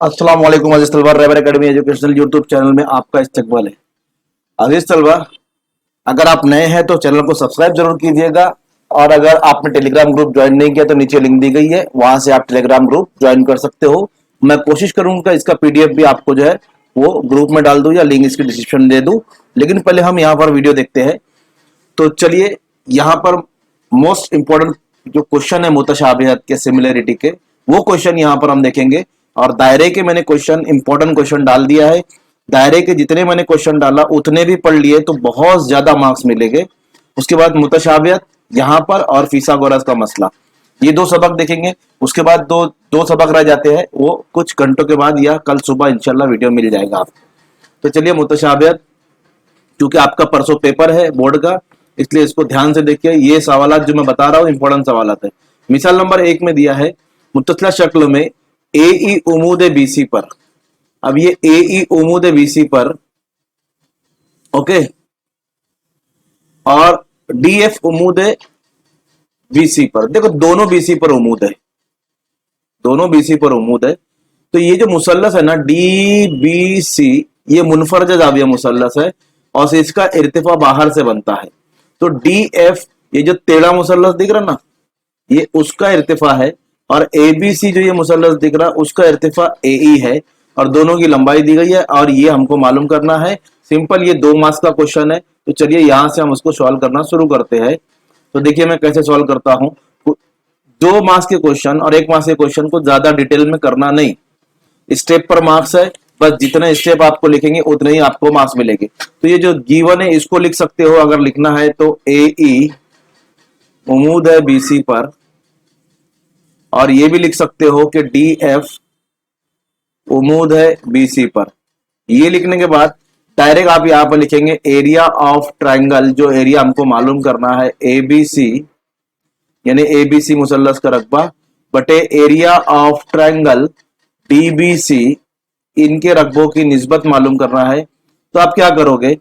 अस्सलाम वालेकुम। अजीज तलबा, rebar academy educational YouTube channel में आपका इस्तकबाल है। अजीज तलबा, अगर आप नए हैं तो चैनल को सब्सक्राइब जरूर कीजिएगा, और अगर आपने टेलीग्राम ग्रुप ज्वाइन नहीं किया तो नीचे लिंक दी गई है, वहां से आप टेलीग्राम ग्रुप ज्वाइन कर सकते हो। मैं कोशिश करूंगा इसका पीडीएफ भी आपको जो है वो ग्रुप में डाल दूं या लिंक इसकी डिस्क्रिप्शन दे दूं, लेकिन पहले हम यहाँ पर वीडियो देखते हैं। तो चलिए, यहाँ पर मोस्ट इंपॉर्टेंट जो क्वेश्चन है मुतशाबिहत के, सिमिलरिटी के, वो क्वेश्चन यहाँ पर हम देखेंगे। और दायरे के मैंने क्वेश्चन, इंपॉर्टेंट क्वेश्चन डाल दिया है। दायरे के जितने मैंने क्वेश्चन डाला उतने भी पढ़ लिए तो बहुत ज्यादा मार्क्स मिलेंगे। उसके बाद मुतशाबिहत यहाँ पर और फिसागोरस का मसला, ये दो सबक देखेंगे। उसके बाद दो सबक रह जाते हैं, वो कुछ घंटों के बाद या कल सुबह इंशाल्लाह वीडियो मिल जाएगा आपको। तो चलिए, मुतशाबिहत, क्योंकि आपका परसों पेपर है बोर्ड का, इसलिए इसको ध्यान से देखिए। ये सवाल जो मैं बता रहा हूँ इंपॉर्टेंट सवाल है। मिसाल नंबर 1 में दिया है मुत्तसिला शक्ल में ए ई उमूद बीसी पर। अब ये ए ई उमूद बीसी पर, ओके, और डी एफ उमूद बीसी पर। देखो, दोनों बीसी पर उमूद है, दोनों बीसी पर उमूद है। तो ये जो मुसल्लस है ना डी बी सी, ये मुनफरज जाविया मुसल्लस है और इसका इर्तिफा बाहर से बनता है। तो डी एफ, ये जो टेढ़ा मुसल्लस दिख रहा ना, ये उसका इर्तिफा है, और ए बी सी जो ये मुसल्लस दिख रहा उसका इर्तिफा ए ई है, और दोनों की लंबाई दी गई है, और ये हमको मालूम करना है। सिंपल, ये 2 मार्क्स का क्वेश्चन है। तो चलिए यहां से हम उसको सॉल्व करना शुरू करते हैं। तो देखिए मैं कैसे सॉल्व करता हूं। 2 मार्क्स के क्वेश्चन और 1 मार्क्स के क्वेश्चन को ज्यादा डिटेल में करना नहीं, स्टेप पर मार्क्स है, बस जितने स्टेप आपको लिखेंगे उतने ही आपको मार्क्स मिलेंगे। तो ये जो गिवन है इसको लिख सकते हो अगर लिखना है तो, ए ई उमूद है बीसी पर, और ये भी लिख सकते हो कि डी एफ उमूद है बीसी पर। ये लिखने के बाद डायरेक्ट आप यहां पर लिखेंगे एरिया ऑफ ट्रायंगल, जो एरिया हमको मालूम करना है ए बी सी, यानी ए बी सी मुसल्लस का रकबा बटे area of triangle D B C, इनके रकबों की निस्बत मालूम करना है। तो आप क्या करोगे,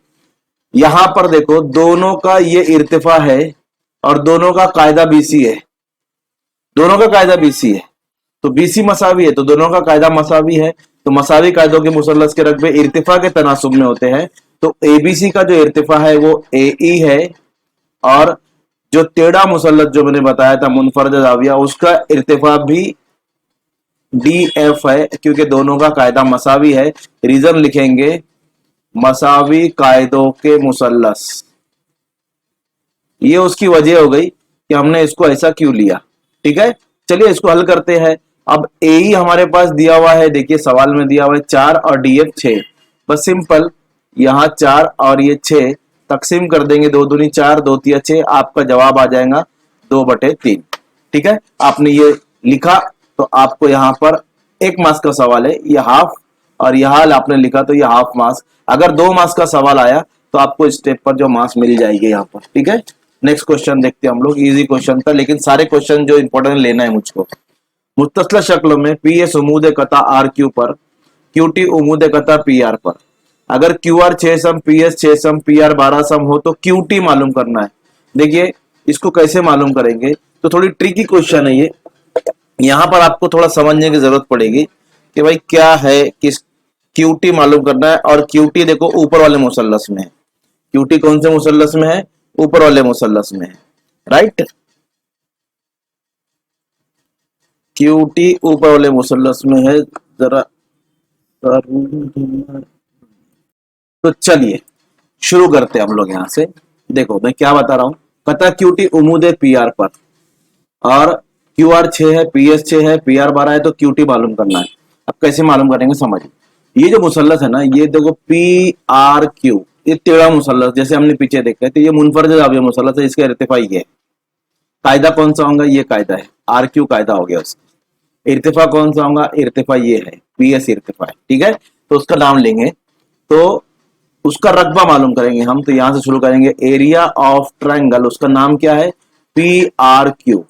यहां पर देखो दोनों का ये इर्तिफा है और दोनों का कायदा बीसी है, दोनों का कायदा बीसी है, तो बीसी मसावी है तो दोनों का कायदा मसावी है। तो मसावी कायदों के मुसल्लस के रकबे इर्तिफा के तनासुब में होते हैं। तो एबीसी का जो इर्तिफा है वो ए ई है, और जो टेढ़ा मुसल्लस जो मैंने बताया था मुनफरद जाविया, उसका इर्तिफा भी डी एफ है, क्योंकि दोनों का कायदा मसावी है। रीजन लिखेंगे मसावी कायदों के मुसल्लस। ये उसकी वजह हो गई कि हमने इसको ऐसा क्यों लिया। ठीक है, चलिए इसको हल करते हैं। अब ए ही हमारे पास दिया हुआ है, देखिए सवाल में दिया हुआ है 4 और डी एफ 6। बस सिंपल, यहाँ 4 और ये 6 तकसीम कर देंगे, 2 दूनी 4, 2 तिया 6, आपका जवाब आ जाएगा 2/3। ठीक है, आपने ये लिखा तो आपको यहाँ पर 1 मार्क्स का सवाल है, ये हाफ, और यहाँ आपने लिखा तो ये हाफ मार्क्स। अगर 2 मार्क्स का सवाल आया तो आपको स्टेप पर जो मार्क्स मिल जाएंगे यहाँ पर। ठीक है, नेक्स्ट क्वेश्चन देखते हैं हम लोग। इजी क्वेश्चन था, लेकिन सारे क्वेश्चन जो इंपॉर्टेंट लेना है मुझको। मुत्तसिला शक्ल में पी एस उमूद कता आर क्यू पर, क्यू टी उमूद कता पी आर पर। अगर क्यू आर 6 सम, पी एस 6 सम, पी आर 12 सम हो तो क्यू टी मालूम करना है। देखिए इसको कैसे मालूम करेंगे, तो थोड़ी ट्रिकी क्वेश्चन है ये। यहाँ पर आपको थोड़ा समझने की जरूरत पड़ेगी कि भाई क्या है, किस क्यू टी मालूम करना है। और क्यू टी देखो ऊपर वाले मुसल्लस में है। क्यू टी कौन से मुसल्लस में है, ऊपर वाले मुसल्लस में है, राइट। क्यू टी ऊपर वाले मुसल्लस में है, जरा। तो चलिए शुरू करते हैं हम लोग यहाँ से। देखो मैं क्या बता रहा हूं, कता क्यू टी उमूद है पी आर पर, और क्यू आर 6 है, पी एस 6 है, पी आर 12 है, तो क्यू टी मालूम करना है। अब कैसे मालूम करेंगे समझिए। ये जो मुसल्लस है ना, ये देखो पी आर क्यू, ये टेढ़ा मुसल्लस जैसे हमने पीछे देखा है, तो ये मुनफरद जाविया मुसल्लस है, इसका इर्तिफा ये है। कायदा कौन सा होगा, ये कायदा है, आर क्यू कायदा हो गया उसका। इर्तिफा कौन सा होगा, इर्तिफा ये है, पी एस इर्तिफा है। ठीक है, तो उसका नाम लेंगे, तो उसका रकबा मालूम करेंगे हम। तो यहां से शुरू करेंगे, एरिया ऑफ ट्रायंगल, उसका नाम क्या है, पी आर क्यू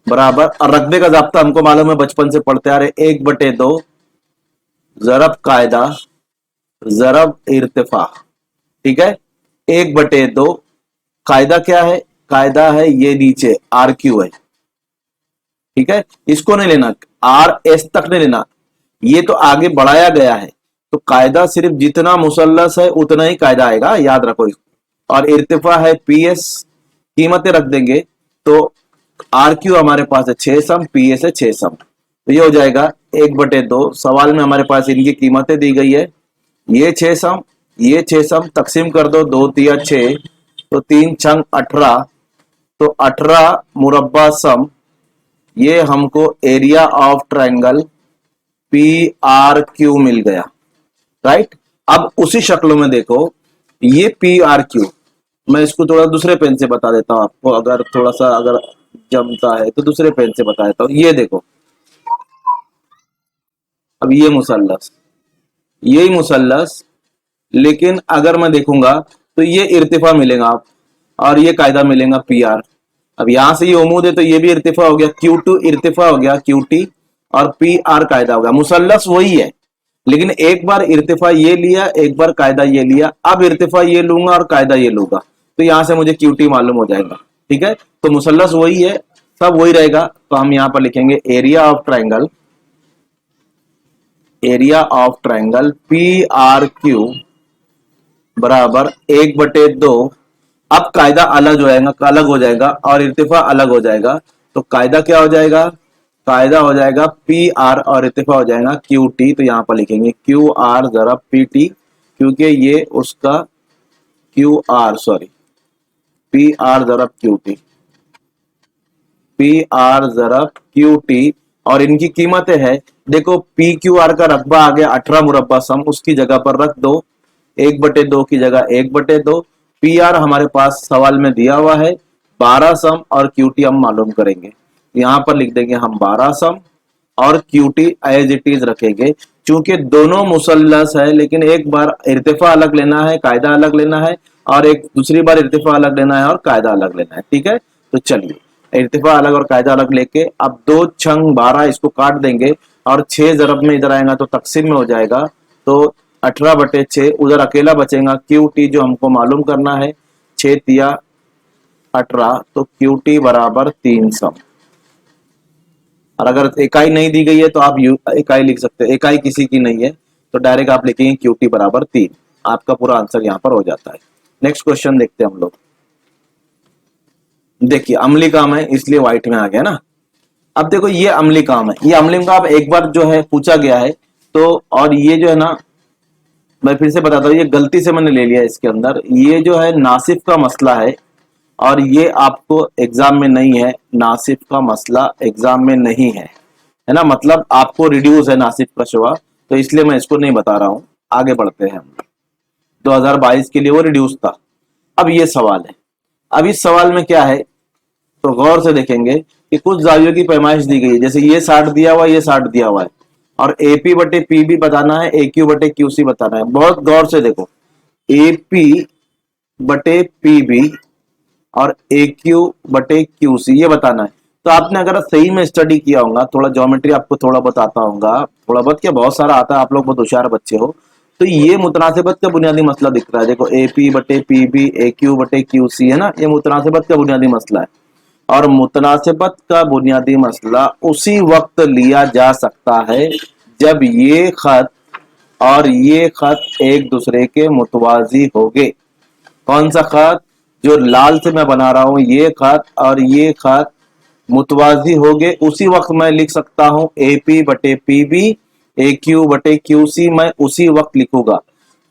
बराबर। और रकबे का जाब्ता हमको मालूम है, बचपन से पढ़ते आ रहे, 1/2 जरब कायदा जरब इर्तिफा। ठीक है, 1/2। कायदा क्या है? कायदा है ये नीचे आर क्यू है, ठीक है, इसको नहीं लेना, आर एस तक नहीं लेना, ये तो आगे बढ़ाया गया है। तो कायदा सिर्फ जितना मुसल्लस है उतना ही कायदा आएगा, याद रखो इसको। और इर्तिफा है पी एस, कीमतें रख देंगे तो आर क्यू हमारे पास है 6 सम, पी एस है 6 सम, तो ये हो जाएगा 1/2। सवाल में हमारे पास इनकी कीमतें दी गई है, ये 6 सम, ये 6 सम, तकसीम कर दो, 2 तिया 6, तो 3 छंग 18, तो 18 मुरब्बा सम, ये हमको area of triangle P R Q मिल गया, राइट। अब उसी शक्ल में देखो, ये पी आर क्यू, मैं इसको थोड़ा दूसरे पेन से बता देता हूं आपको, अगर थोड़ा सा अगर जमता है तो दूसरे पेन से बता देता हूं। ये देखो, अब ये मुसल्लस, यही मुसल्लस, लेकिन अगर मैं देखूंगा तो ये इर्तिफा मिलेगा आप, और ये कायदा मिलेगा पी आर। अब यहां से ये उमूद है तो ये भी इर्तिफा हो गया, Q2 इर्तिफा हो गया QT, और पी आर कायदा हो गया। मुसल्लस वही है, लेकिन एक बार इर्तिफा ये लिया, एक बार कायदा ये लिया, अब इर्तिफा ये लूंगा और कायदा ये लूंगा, तो यहां से मुझे QT मालूम हो जाएगा, ठीक है। तो मुसल्लस वही है, सब वही रहेगा, तो हम यहां पर लिखेंगे area of triangle, area of triangle P R Q बराबर 1/2। अब कायदा अलग हो जाएगा, अलग हो जाएगा, और इर्तिफा अलग हो जाएगा, तो कायदा क्या हो जाएगा? कायदा हो जाएगा पी आर, और इर्तिफा हो जाएगा क्यू टी। तो यहां पर लिखेंगे क्यू आर जरब पी टी, क्योंकि ये उसका Q R, sorry, P R जरब क्यू टी, पी आर जरब क्यू टी, और इनकी कीमतें है, देखो पी क्यू आर का रकबा आ गया 18 मुरब्बा सम, उसकी जगह पर रख दो, 1/2 की जगह 1/2। पी आर हमारे पास सवाल में दिया हुआ है 12 सम, और क्यूटी हम मालूम करेंगे, यहां पर लिख देंगे हम 12 सम, और क्यूटी एज इट इज रखेंगे। चूंकि दोनों मुसल्लस है, लेकिन एक बार इर्तिफा अलग लेना है, कायदा अलग लेना है, और एक दूसरी बार इर्तिफा अलग लेना है और कायदा अलग लेना है, ठीक है। तो चलिए, इर्तिफा अलग और कायदा अलग लेके अब 2 छंग 12 इसको काट देंगे, और 6 जरब में इधर आएगा तो तकसीम में हो जाएगा, तो 18/6, उधर अकेला बचेगा क्यू टी जो हमको मालूम करना है, 6 तिया 18, तो क्यू टी बराबर 3 सम। और अगर इकाई नहीं दी गई है तो आप इकाई लिख सकते हैं, इकाई किसी की नहीं है तो डायरेक्ट आप लिखेंगे क्यू टी बराबर 3, आपका पूरा आंसर यहाँ पर हो जाता है। नेक्स्ट क्वेश्चन देखते हैं हम लोग। देखिए अम्ली काम है इसलिए व्हाइट में आ गया ना। अब देखो ये अम्ली काम है, ये अम्ली काम एक बार जो है पूछा गया है, तो और ये जो है ना, मैं फिर से बताता हूँ, ये गलती से मैंने ले लिया इसके अंदर, ये जो है नासिफ का मसला है, और ये आपको एग्जाम में नहीं है, नासिफ का मसला एग्जाम में नहीं है ना, मतलब आपको रिड्यूस है नासिफ का शुआ, तो इसलिए मैं इसको नहीं बता रहा हूं। आगे बढ़ते हैं हम, 2022 के लिए वो रिड्यूस था। अब ये सवाल है, अब इस सवाल में क्या है, तो गौर से देखेंगे कि कुछ जावियों की पैमाइश दी गई है, जैसे ये 60 दिया हुआ है, ये 60 दिया हुआ है, और एपी बटे पी भी बताना है, ए क्यू बटे क्यू सी बताना है। बहुत गौर से देखो, एपी बटे पी बी और ए क्यू बटे क्यू सी ये बताना है। तो आपने अगर सही में स्टडी किया होगा, थोड़ा ज्योमेट्री आपको थोड़ा बहुत आता होगा, थोड़ा बहुत क्या बहुत सारा आता है, आप लोग बहुत होशियार बच्चे हो, तो ये मुतनासिबत का बुनियादी मसला दिख रहा है। देखो ए पी बटे पी बी, ए क्यू बटे क्यू सी है ना, ये मुतनासिबत का बुनियादी मसला है। और मुतनासिबत का बुनियादी मसला उसी वक्त लिया जा सकता है जब ये खत और ये खत एक दूसरे के मुतवाजी होंगे। कौन सा खत? जो लाल से मैं बना रहा हूं, ये खत और ये खत मुतवाजी होंगे, उसी वक्त मैं लिख सकता हूं ए पी बटे पी बी, ए क्यू बटे क्यू सी, मैं उसी वक्त लिखूंगा।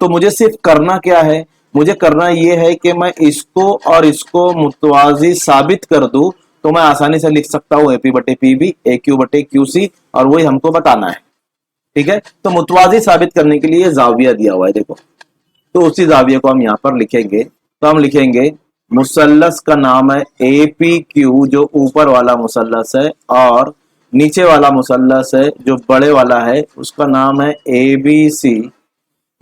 तो मुझे सिर्फ करना क्या है, मुझे करना यह है कि मैं इसको और इसको मुतवाजी साबित कर दूं, तो मैं आसानी से लिख सकता हूं ए पी बटे पी बी, ए क्यू बटे क्यू सी, और वही हमको बताना है, ठीक है। तो मुतवाजी साबित करने के लिए जाविया दिया हुआ है, देखो, तो उसी जाविये को हम यहाँ पर लिखेंगे। तो हम लिखेंगे मुसल्लस का नाम है ए पी क्यू, जो ऊपर वाला मुसल्लस है, और नीचे वाला मुसल्लस है जो बड़े वाला है, उसका नाम है ए बी सी।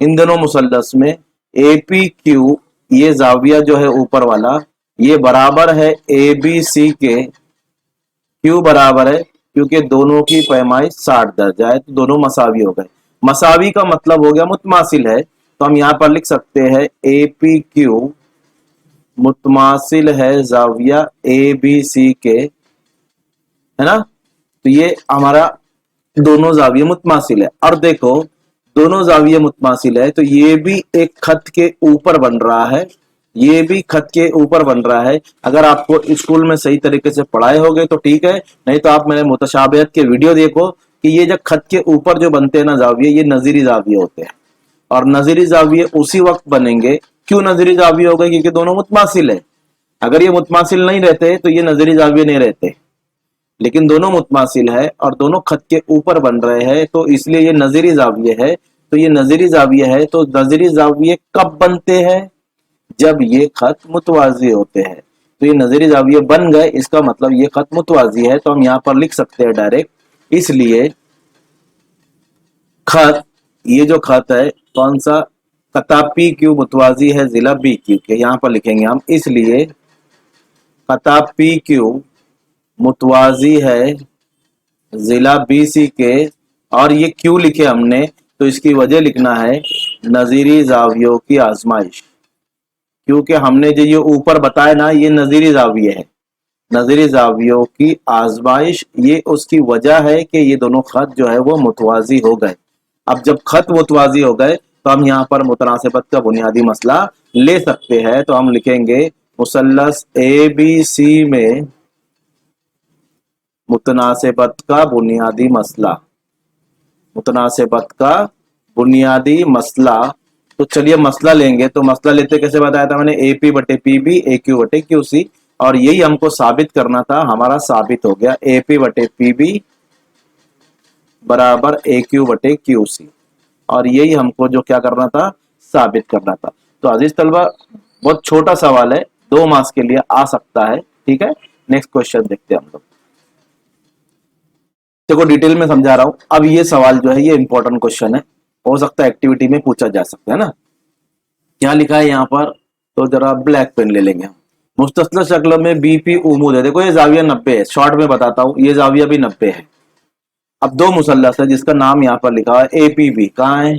इन दोनों मुसल्लस में ए पी क्यू, ये जाविया जो है ऊपर वाला, ये बराबर है ए बी सी के। क्यों बराबर है? क्योंकि दोनों की पैमाइश 60 दर्जा है, तो दोनों मसावी हो गए। मसावी का मतलब हो गया मुतमासिल है, तो हम यहाँ पर लिख सकते हैं ए पी क्यू मुतमासिल है जाविया ए बी सी के, है ना। तो ये हमारा दोनों जाविया मुतमासिल है। और देखो दोनों जाविया मुतमासिल है तो ये भी एक खत के ऊपर बन रहा है, ये भी खत के ऊपर बन रहा है। अगर आपको स्कूल में सही तरीके से पढ़ाए होगे तो ठीक है, नहीं तो आप मेरे मुतशाबिहत के वीडियो देखो कि ये जब खत के ऊपर जो बनते हैं ना जाविये, ये नजीरी जाविये होते हैं। और नजीरी जाविये उसी वक्त बनेंगे, क्यों नजीरी जाविये हो गए, क्योंकि दोनों मुतमासिल है। अगर ये मुतमासिल नहीं रहते तो ये नजरी जाविये नहीं रहते, लेकिन दोनों मुतमासिल है और दोनों खत के ऊपर बन रहे हैं तो इसलिए ये नजरी जाविये है। तो ये नजरी जाविये है, तो नजरी जाविये कब बनते हैं, जब ये खत मुतवाजी होते हैं। तो ये नजरी जाविये बन गए, इसका मतलब ये खत मुतवाजी है। तो हम यहां पर लिख सकते हैं डायरेक्ट, इसलिए खत, ये जो खत है कौन सा, कता पी क्यू मुतवाजी है जिला बी क्यू के, यहां पर लिखेंगे हम। इसलिए कता पी क्यू मुतवाजी है जिला बी सी के, और ये क्यों लिखे हमने, तो इसकी वजह लिखना है नजीरी जावियों की आजमाइश, क्योंकि हमने जो ये ऊपर बताया ना ये नजीरी जाविये है, नजीरी जावियों की आजमाइश, ये उसकी वजह है कि ये दोनों खत जो है वो मुतवाजी हो गए। अब जब खत मुतवाजी हो गए तो हम यहाँ पर मुतनासिबत का बुनियादी मसला ले सकते हैं। तो हम लिखेंगे मुसल्लस ए बी सी में मुतनासिबत का बुनियादी मसला, मुतनासिबत का बुनियादी मसला। तो चलिए मसला लेंगे, तो मसला लेते कैसे बताया था मैंने, ए पी बटे पी बी ए क्यू बटे क्यू सी, और यही हमको साबित करना था, हमारा साबित हो गया ए पी बटे पी बी बराबर ए क्यू बटे क्यू सी, और यही हमको जो क्या करना था, साबित करना था। तो अजीज तलबा बहुत छोटा सवाल है, 2 मार्क्स के लिए आ सकता है, ठीक है। नेक्स्ट क्वेश्चन देखते हैं हम लोग। देखो डिटेल में समझा रहा हूं। अब ये सवाल जो है ये इंपॉर्टेंट क्वेश्चन है, हो सकता है एक्टिविटी में पूछा जा सकता है ना। क्या लिखा है यहाँ पर, तो जरा ब्लैक पेन ले लेंगे हम। मुस्तस्ल शक्ल में बीपी उमूद है, देखो ये जाविया 90 है, शॉर्ट में बताता हूँ, ये जाविया भी 90 है। अब 2 मुसल्लस है जिसका नाम यहाँ पर लिखा है एपीबी, कहाँ है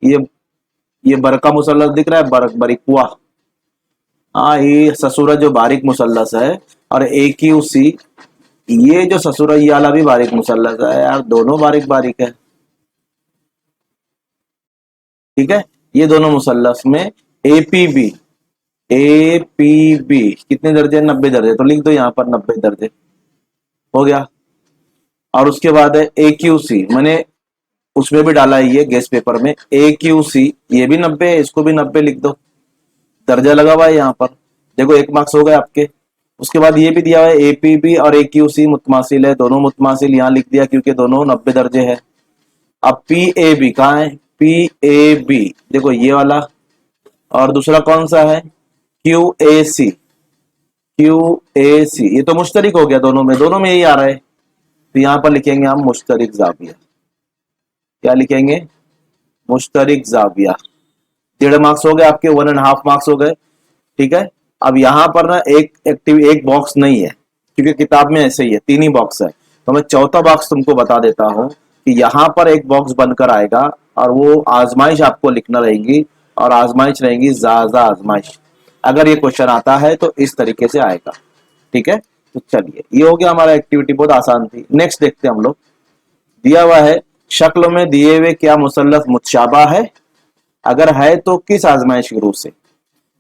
ये बरका मुसल्लस दिख रहा है, बरिकुआ, हाँ ये ससुरा जो बारीक मुसल्लस है, और ए क्यू सी ये जो ससुरा ये वाला भी बारीक मुसल्लस है यार, दोनों बारीक बारीक है, ठीक है। ये दोनों मुसल्लस में एपीबी, एपीबी कितने दर्जे, 90 दर्जे, तो लिख दो यहाँ पर 90 दर्जे, हो गया। और उसके बाद है ए क्यू सी, मैंने उसमें भी डाला है ये गेस पेपर में, ए क्यू सी ये भी 90 है, इसको भी 90 लिख दो, दर्जा लगा हुआ है यहाँ पर, देखो 1 मार्क्स हो गए आपके। उसके बाद ये भी दिया हुआ है एपीबी और ए क्यू सी मुतमासिल है, दोनों मुतमासिल यहाँ लिख दिया क्योंकि दोनों 90 दर्जे है। अब पी ए बी कहाँ है, पी ए बी देखो ये वाला, और दूसरा कौन सा है Q A C, Q A सी ये तो मुश्तरिक हो गया दोनों में यही आ रहा है। तो यहाँ पर लिखेंगे हम मुश्तरिक जाविया, क्या लिखेंगे, मुश्तरिक जाविया। 1.5 मार्क्स हो गए आपके, 1.5 मार्क्स हो गए, ठीक है। अब यहाँ पर ना एक बॉक्स नहीं है, क्योंकि किताब में ऐसे ही है 3 ही बॉक्स है, तो मैं चौथा बॉक्स तुमको बता देता हूँ कि यहाँ पर एक बॉक्स बनकर आएगा और वो आजमाइश आपको लिखना रहेगी, और आजमाइश रहेगी जाजा आजमाइश। अगर ये क्वेश्चन आता है तो इस तरीके से आएगा, ठीक है। तो चलिए ये हो गया हमारा एक्टिविटी, बहुत आसान थी। नेक्स्ट देखते हैं हम लोग। दिया हुआ है शक्ल में दिए हुए क्या मुसल्लस मुतशाबा है, अगर है तो किस आजमाइश के रूप से।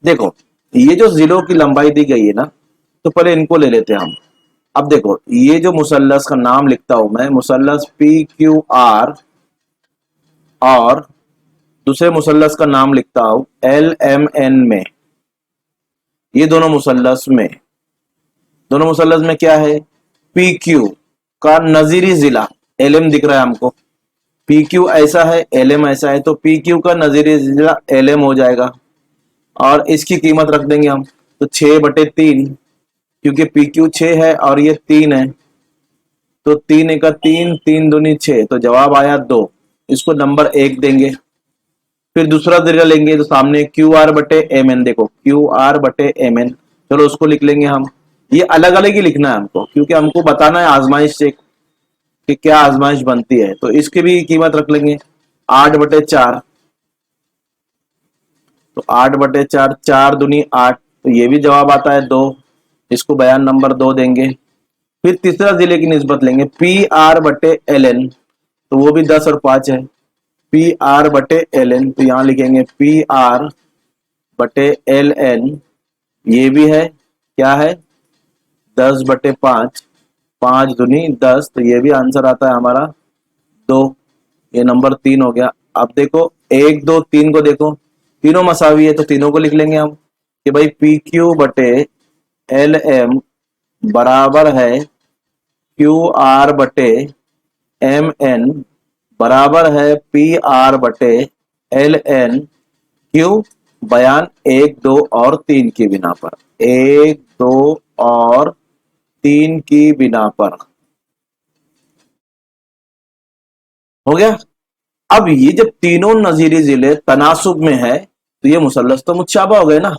देखो ये जो जिलों की लंबाई दी गई है ना, तो पहले इनको ले लेते हैं हम। अब देखो ये जो मुसल्लस का नाम लिखता हूं मैं, मुसल्लस पी क्यू आर, और दूसरे मुसल्लस का नाम लिखता हूं एल एम एन में। ये दोनों मुसल्लस में क्या है, पी क्यू का नजीरी जिला, एल एम दिख रहा है हमको, पी क्यू ऐसा है एल एम ऐसा है, तो पी क्यू का नजीरी जिला एल एम हो जाएगा, और इसकी कीमत रख देंगे हम, तो 6/3, क्योंकि पी क्यू 6 है और ये 3 है, तो 3 1 3, 3 दूनी 6, तो जवाब आया 2, इसको नंबर 1 देंगे। फिर दूसरा जरिया लेंगे तो सामने क्यू आर बटे एम एन, देखो क्यू आर बटे एम एन, चलो उसको लिख लेंगे हम। ये अलग अलग ही लिखना है हमको, क्योंकि हमको बताना है आजमाइश से कि क्या आजमाइश बनती है, तो इसकी भी कीमत रख लेंगे 8/4, तो 8/4, 4 दूनी 8, तो ये भी जवाब आता है 2, इसको बयान नंबर 2 देंगे। फिर तीसरा जिले की निस्बत लेंगे, पी आर बटे एल एन, तो वो भी 10 और 5 है। पी आर बटे एल एन, तो यहां लिखेंगे पी आर बटे एल एन, ये भी है क्या है 10/5, 5×2 10, तो ये भी आंसर आता है हमारा 2। ये नंबर 3 हो गया। अब देखो 1 2 3 को देखो, तीनों मसावी है तो तीनों को लिख लेंगे हम कि भाई पी क्यू बटे एल एम बराबर है क्यू आर बटे एम एन, बराबर है पी आर बटे एल एन, क्यू बयान 1 2 और 3 की बिना पर, 1 2 और 3 की बिना पर। हो गया। अब ये जब तीनों नजीरी जिले तनासुब में है तो ये मुसल्लस तो मुतशाबा हो गए ना।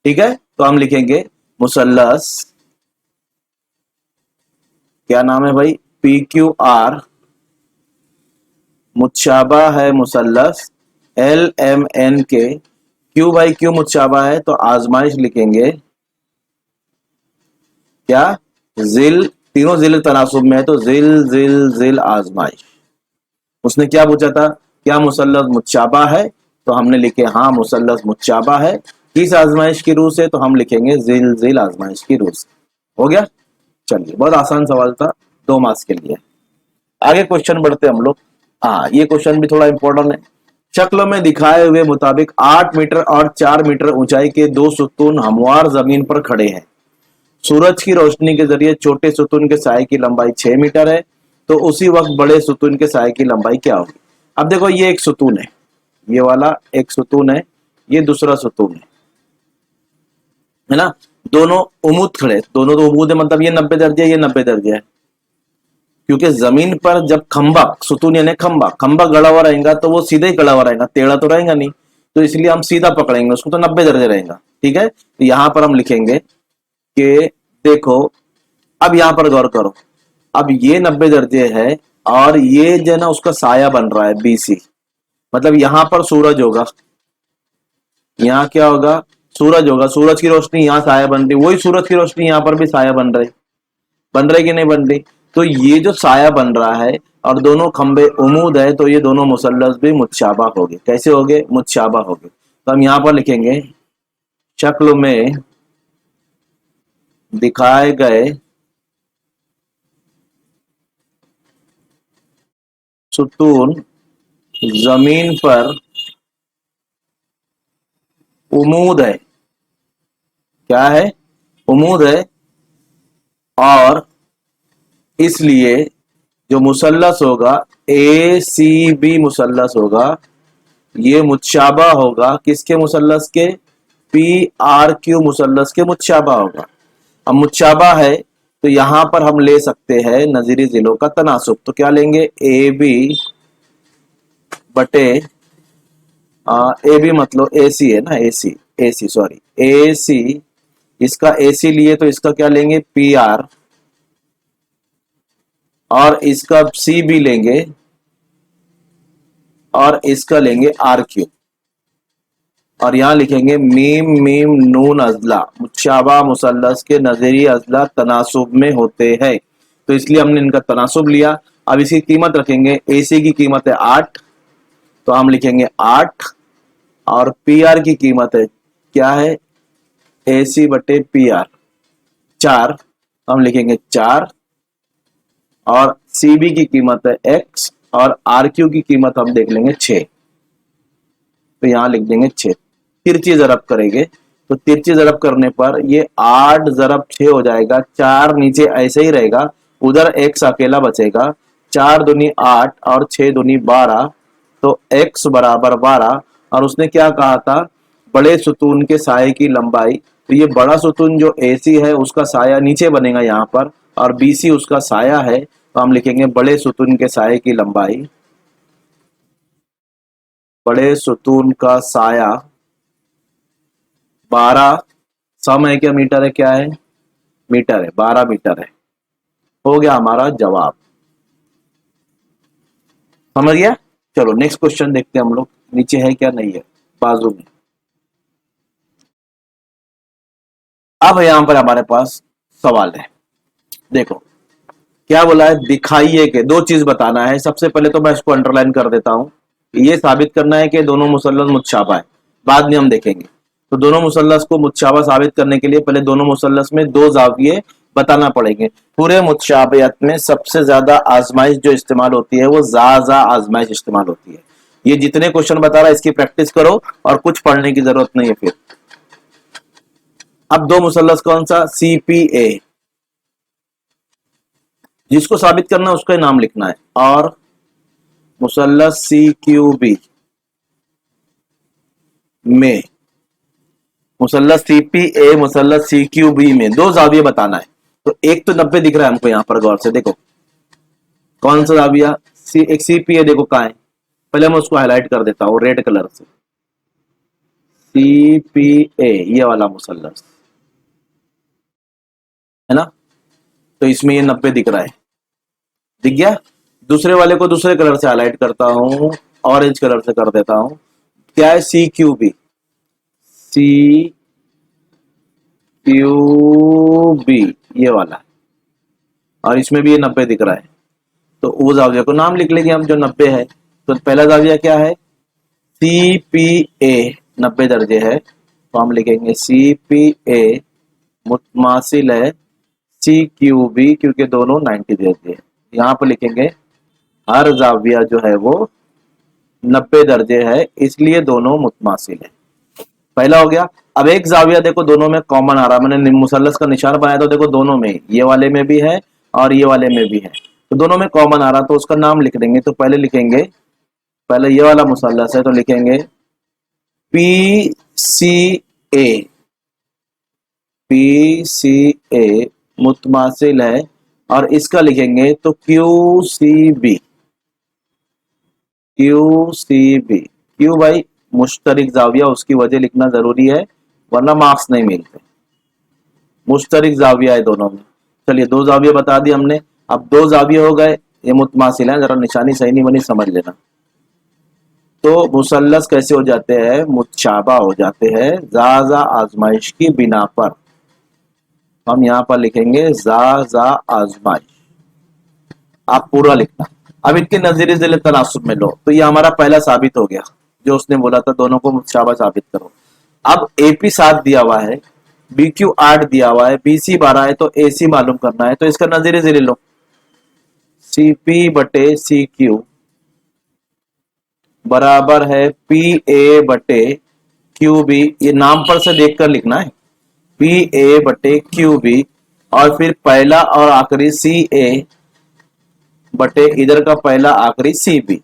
ठीक है, तो हम लिखेंगे मुसल्लस, क्या नाम है भाई, पी क्यू आर मुतशाबा है मुसल्लस एल एम एन के, क्यू बाई क्यू मुतशाबा है तो आजमाइश लिखेंगे क्या, जिल, तीनों जिल तनासुब में है तो जिल जिल जिल आजमाइश। उसने क्या पूछा था, क्या मुसल्लस मुतशाबा है, तो हमने लिखे हाँ मुसल्लस मुतशाबा है। किस आजमाइश की रूह से, तो हम लिखेंगे जिल जिल आजमाइश की रूह से। हो गया। चलिए, बहुत आसान सवाल था, 2 मार्क्स के लिए। आगे क्वेश्चन बढ़ते हम लोग। हाँ, ये क्वेश्चन भी थोड़ा इंपॉर्टेंट है। शक्ल में दिखाए हुए मुताबिक 8 मीटर और 4 मीटर ऊंचाई के 2 सुतून हमवार जमीन पर खड़े हैं। सूरज की रोशनी के जरिए छोटे सुतून के साय की लंबाई 6 मीटर है, तो उसी वक्त बड़े सुतून के साय की लंबाई क्या होगी। अब देखो ये एक सुतून है, ये वाला एक सुतून है, ये दूसरा सुतून है ना। दोनों उमूद खड़े, दोनों तो उमूद है, मतलब ये 90 दर्जे, ये 90 दर्जे है। क्योंकि जमीन पर जब खंबा, सुतून यानी खंबा, खंबा गड़ा हुआ रहेगा तो वो सीधे ही गड़ा हुआ रहेगा, टेढ़ा तो रहेगा नहीं, तो इसलिए हम सीधा पकड़ेंगे उसको, तो 90 दर्जे रहेगा। ठीक है, तो यहां पर हम लिखेंगे कि देखो, अब यहां पर गौर करो, अब ये 90 दर्जे है और ये जो है ना उसका साया बन रहा है बीसी, मतलब यहां पर सूरज होगा, यहाँ क्या होगा, सूरज होगा, सूरज की रोशनी यहाँ साया बन रही, वही सूरज की रोशनी यहाँ पर भी साया बन रही कि नहीं बन रही। तो ये जो साया बन रहा है और दोनों खंबे उमूद है, तो ये दोनों मुसल्लस भी मुतशाबा हो गए। कैसे हो गए, मुतशाबा हो गए। तो हम यहाँ पर लिखेंगे शक्ल में दिखाए गए सुतून जमीन पर उमूद है, क्या है, उमूद है, और इसलिए जो मुसल्लस होगा ए सी बी मुसल्लस होगा, ये मुतशाबा होगा किसके मुसल्लस के, पी आर क्यू मुसल्लस के मुतशाबा होगा। अब मुतशाबा है तो यहां पर हम ले सकते हैं नजीरी जिलों का तनासुब, तो क्या लेंगे, ए बी बटे ए बी मतलब ए सी है ना, ए सी सॉरी ए सी, इसका ए सी लिए तो इसका क्या लेंगे, पी आर, और इसका सी भी लेंगे और इसका लेंगे आर क्यू, और यहां लिखेंगे मीम मीम नून अजला, मुतशाबा मुसल्लस के नजरी अजला तनासुब में होते हैं, तो इसलिए हमने इनका तनासुब लिया। अब इसकी कीमत रखेंगे, एसी की कीमत है 8, तो हम लिखेंगे 8, और पी आर की कीमत है क्या है, एसी बटे पी आर 4, हम लिखेंगे 4, और सीबी की कीमत है एक्स, और आर क्यू की कीमत हम देख लेंगे 6, तो यहां लिख देंगे 6। तिरछी जरब करेंगे तो तिरछी जरब करने पर ये 8 जरब 6 हो जाएगा, 4 नीचे ऐसे ही रहेगा, उधर एक्स अकेला बचेगा, 4 दूनी 8 और 6 दूनी 12, तो एक्स बराबर 12। और उसने क्या कहा था, बड़े सुतून के साय की लंबाई, तो ये बड़ा सुतून जो एसी है उसका साया नीचे बनेगा यहाँ पर, और बीसी उसका साया है, तो हम लिखेंगे बड़े सुतून के साय की लंबाई, बड़े सुतून का साया 12 सम है क्या मीटर है, क्या है मीटर है, 12 मीटर है। हो गया हमारा जवाब, समझ गया। चलो नेक्स्ट क्वेश्चन देखते हैं हम लोग, नीचे है क्या नहीं है बाजू में। अब यहां पर हमारे पास सवाल है, देखो क्या बोला है, दिखाइए कि दो चीज बताना है। सबसे पहले तो मैं इसको अंडरलाइन कर देता हूं, ये साबित करना है कि दोनों मुसल्लस मुतशाबा है, बाद में हम देखेंगे। तो दोनों मुसल्लस को मुतशाबा साबित करने के लिए पहले दोनों मुसल्लस में दो जाविये बताना पड़ेंगे। पूरे मुतशाबियत में सबसे ज्यादा आजमाइश जो इस्तेमाल होती है वो जा आजमाइश इस्तेमाल होती है। ये जितने क्वेश्चन बता रहा है इसकी प्रैक्टिस करो और कुछ पढ़ने की जरूरत नहीं है फिर। अब दो मुसल्लस कौन सा, CPA, जिसको साबित करना है उसका नाम लिखना है, और मुसल्लस CQB में, मुसल्लस CPA मुसल्लस CQB में दो जाविये बताना है। तो एक तो 90 दिख रहा है हमको यहां पर, गौर से देखो कौन सा जाविया, एक CPA देखो कहां है, पहले मैं उसको हाईलाइट कर देता हूं रेड कलर से। CPA ये वाला मुसल्लस है ना, तो इसमें ये 90 दिख रहा है, दिख गया। दूसरे वाले को दूसरे कलर से हाईलाइट करता हूं, ऑरेंज कलर से कर देता हूं, क्या है, CQB, CQB ये वाला है, और इसमें भी ये 90 दिख रहा है। तो वो जाविया को नाम लिख लेंगे हम जो 90 है। तो पहला जाविया क्या है, CPA 90 दर्जे है, तो हम लिखेंगे CPA मुतमासिल है CQB, क्योंकि दोनों 90 दर्जे है। यहां पर लिखेंगे हर जाविया जो है वो 90 दर्जे है, इसलिए दोनों मुतमासिल है। पहला हो गया। अब एक जाविया देखो दोनों में कॉमन आ रहा, मैंने मुसल्लस का निशान बनाया तो देखो दोनों में, ये वाले में भी है और ये वाले में भी है, तो दोनों में कॉमन आ रहा, तो उसका नाम लिख देंगे। तो पहले लिखेंगे, पहले ये वाला मुसल्लस है तो लिखेंगे PCA, PCA मुतमासिल है, और इसका लिखेंगे तो QCB, QCB, क्यों भाई, मुश्तरिक जाविया, उसकी वजह लिखना जरूरी है वरना मार्क्स नहीं मिलते। मुश्तरिक जाविया है दोनों में। चलिए दो जाविया बता दिए हमने, अब दो जाविया हो गए, ये मुतमासिल है, जरा निशानी सही नहीं बनी समझ लेना। तो मुसल्लस कैसे हो जाते हैं, मुतशाबा हो जाते हैं जा आजमाइश की बिना पर। हम यहां पर लिखेंगे जा आजमाइश, आप पूरा लिखना। अब इनके नजरिए जिले तनासुब में लो, तो ये हमारा पहला साबित हो गया, जो उसने बोला था दोनों को मुतशाबा साबित करो। अब AP 7 दिया हुआ है, BQ 8 दिया हुआ है, BC 12 है, तो AC मालूम करना है। तो इसका नजरिए जिले लो, CP बटे CQ बराबर है PA बटे QB, ये नाम पर से देखकर लिखना है, PA बटे QB, और फिर पहला और आखिरी CA बटे इधर का पहला आखिरी CB,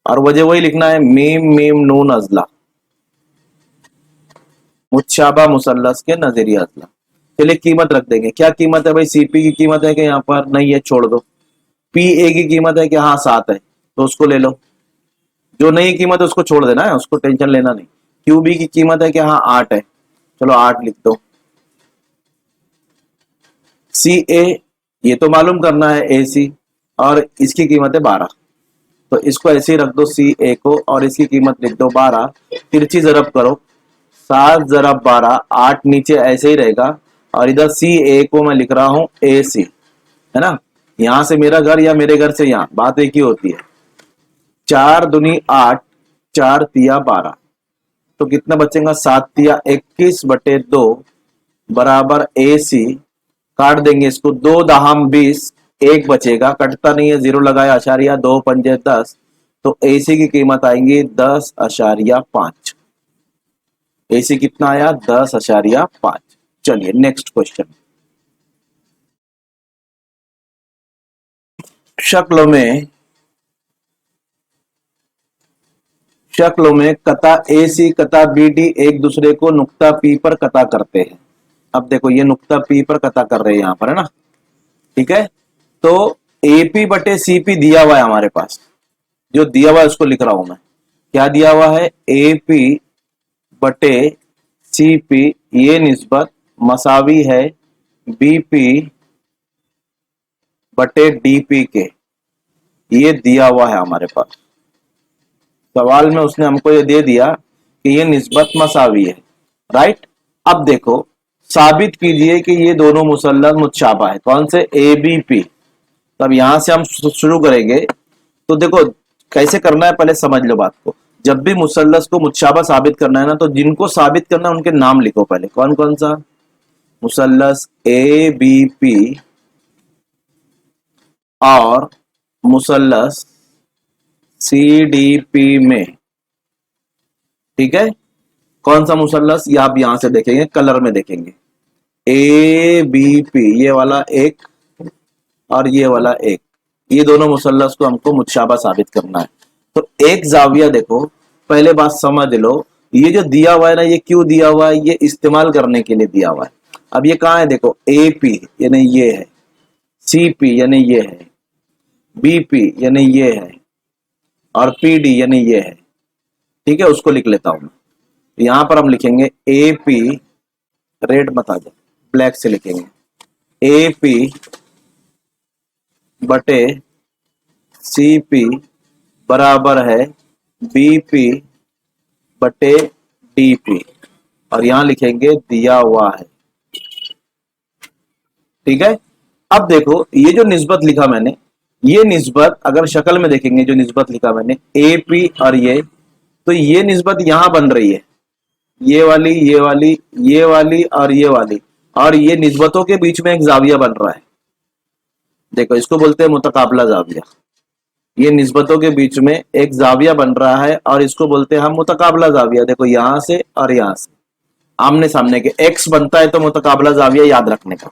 और वजह वही लिखना है, मीम मीम नून अजला, मुतशाबा मुसल्लस के नजरिया अजला। चलिए कीमत रख देंगे, क्या कीमत है भाई, CP की कीमत है कि यहाँ पर नहीं है, छोड़ दो। PA की कीमत है कि हाँ 7 है, तो उसको ले लो, जो नई कीमत है उसको छोड़ देना है, उसको टेंशन लेना नहीं। QB की कीमत है कि हाँ 8 है, चलो 8 लिख दो। CA ये तो मालूम करना है AC, और इसकी कीमत है 12, तो इसको ऐसे ही रख दो CA को, और इसकी कीमत लिख दो 12, तिरछी जरब करो, 7 जरब 12, 8 नीचे ऐसे ही रहेगा, और इधर CA को मैं लिख रहा हूं AC, है ना, यहां से मेरा घर या मेरे घर से यहां, बात एक ही होती है। 4 दूनी 8, 4 तिया 12, तो कितना बचेगा, 7 तिया 21 बटे 2 बराबर AC, काट देंगे इसको, 2 दहाम 20, एक बचेगा, कटता नहीं है, जीरो लगाया, अशारिया 2 पंजे 10, तो AC की कीमत आएंगी 10.5। AC कितना आया, 10.5। चलिए नेक्स्ट क्वेश्चन। शक्लों में कता AC कता BD एक दूसरे को नुक्ता P पर कता करते हैं। अब देखो ये नुक्ता P पर कता कर रहे हैं यहां पर, है ना, ठीक है। तो AP बटे CP दिया हुआ है हमारे पास, जो दिया हुआ है उसको लिख रहा हूं मैं, क्या दिया हुआ है, AP बटे CP, ये निस्बत मसावी है BP बटे DP के, ये दिया हुआ है हमारे पास। सवाल में उसने हमको ये दे दिया कि ये निस्बत मसावी है, राइट। अब देखो साबित कीजिए कि ये दोनों मुसल्लस मुतशाबा है। कौन से? A B P. तब यहां से हम शुरू करेंगे। तो देखो कैसे करना है, पहले समझ लो बात को। जब भी मुसल्लस को मुतशाबा साबित करना है ना, तो जिनको साबित करना है उनके नाम लिखो पहले। कौन कौन सा? मुसल्लस ए बी पी और मुसल्लस सी डी पी में। ठीक है, कौन सा मुसल्लस ये आप यहां से देखेंगे, कलर में देखेंगे। ए बी पी ये वाला एक और ये वाला एक, ये दोनों मुसल्लस को हमको मुतशाबा साबित करना है। तो एक जाविया देखो, पहले बात समझ लो, ये जो दिया हुआ है ना, ये क्यों दिया हुआ है? ये इस्तेमाल करने के लिए दिया हुआ है। अब ये कहाँ है? देखो ए पी यानी ये है, सी पी यानी ये है, बी पी यानी ये है, और पी डी यानी ये है। ठीक है, उसको लिख लेता हूं। यहां पर हम लिखेंगे ए पी, रेड मत आ जाए, ब्लैक से लिखेंगे, ए पी बटे सी पी बराबर है बी पी बटे डी पी, और यहां लिखेंगे दिया हुआ है। ठीक है, अब देखो ये जो निस्बत लिखा मैंने, ये निस्बत अगर शक्ल में देखेंगे, जो निस्बत लिखा मैंने ए पी और ये, तो ये निस्बत यहां बन रही है, ये वाली, ये वाली, ये वाली और ये वाली, और ये निस्बतों के बीच में एक जाविया बन रहा है। देखो इसको बोलते हैं मुतकाबला जाविया। ये निस्बतों के बीच में एक जाविया बन रहा है और इसको बोलते हैं हम मुतकाबला जाविया। देखो यहां से और यहां से आमने सामने के एक्स बनता है, तो मुतकाबला जाविया याद रखने का।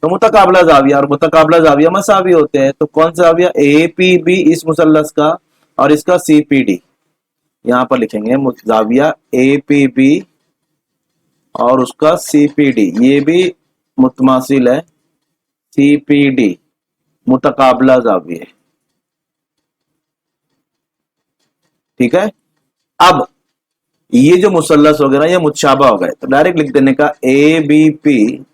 तो मुतकाबला जाविया और मुतकाबला जाविया मसावी होते हैं। तो कौन सा जाविया? ए पी बी इस मुसल्लस का और इसका सी पी डी। यहां पर लिखेंगे जाविया ए पी बी और उसका सी पी डी, ये भी मुतमासिल है, सी पी डी मुतकाबला जाविया। ठीक है, अब ये जो मुसल्लस हो गया ना, ये मुतशाबा हो गए, तो डायरेक्ट लिख देने का ए बी पी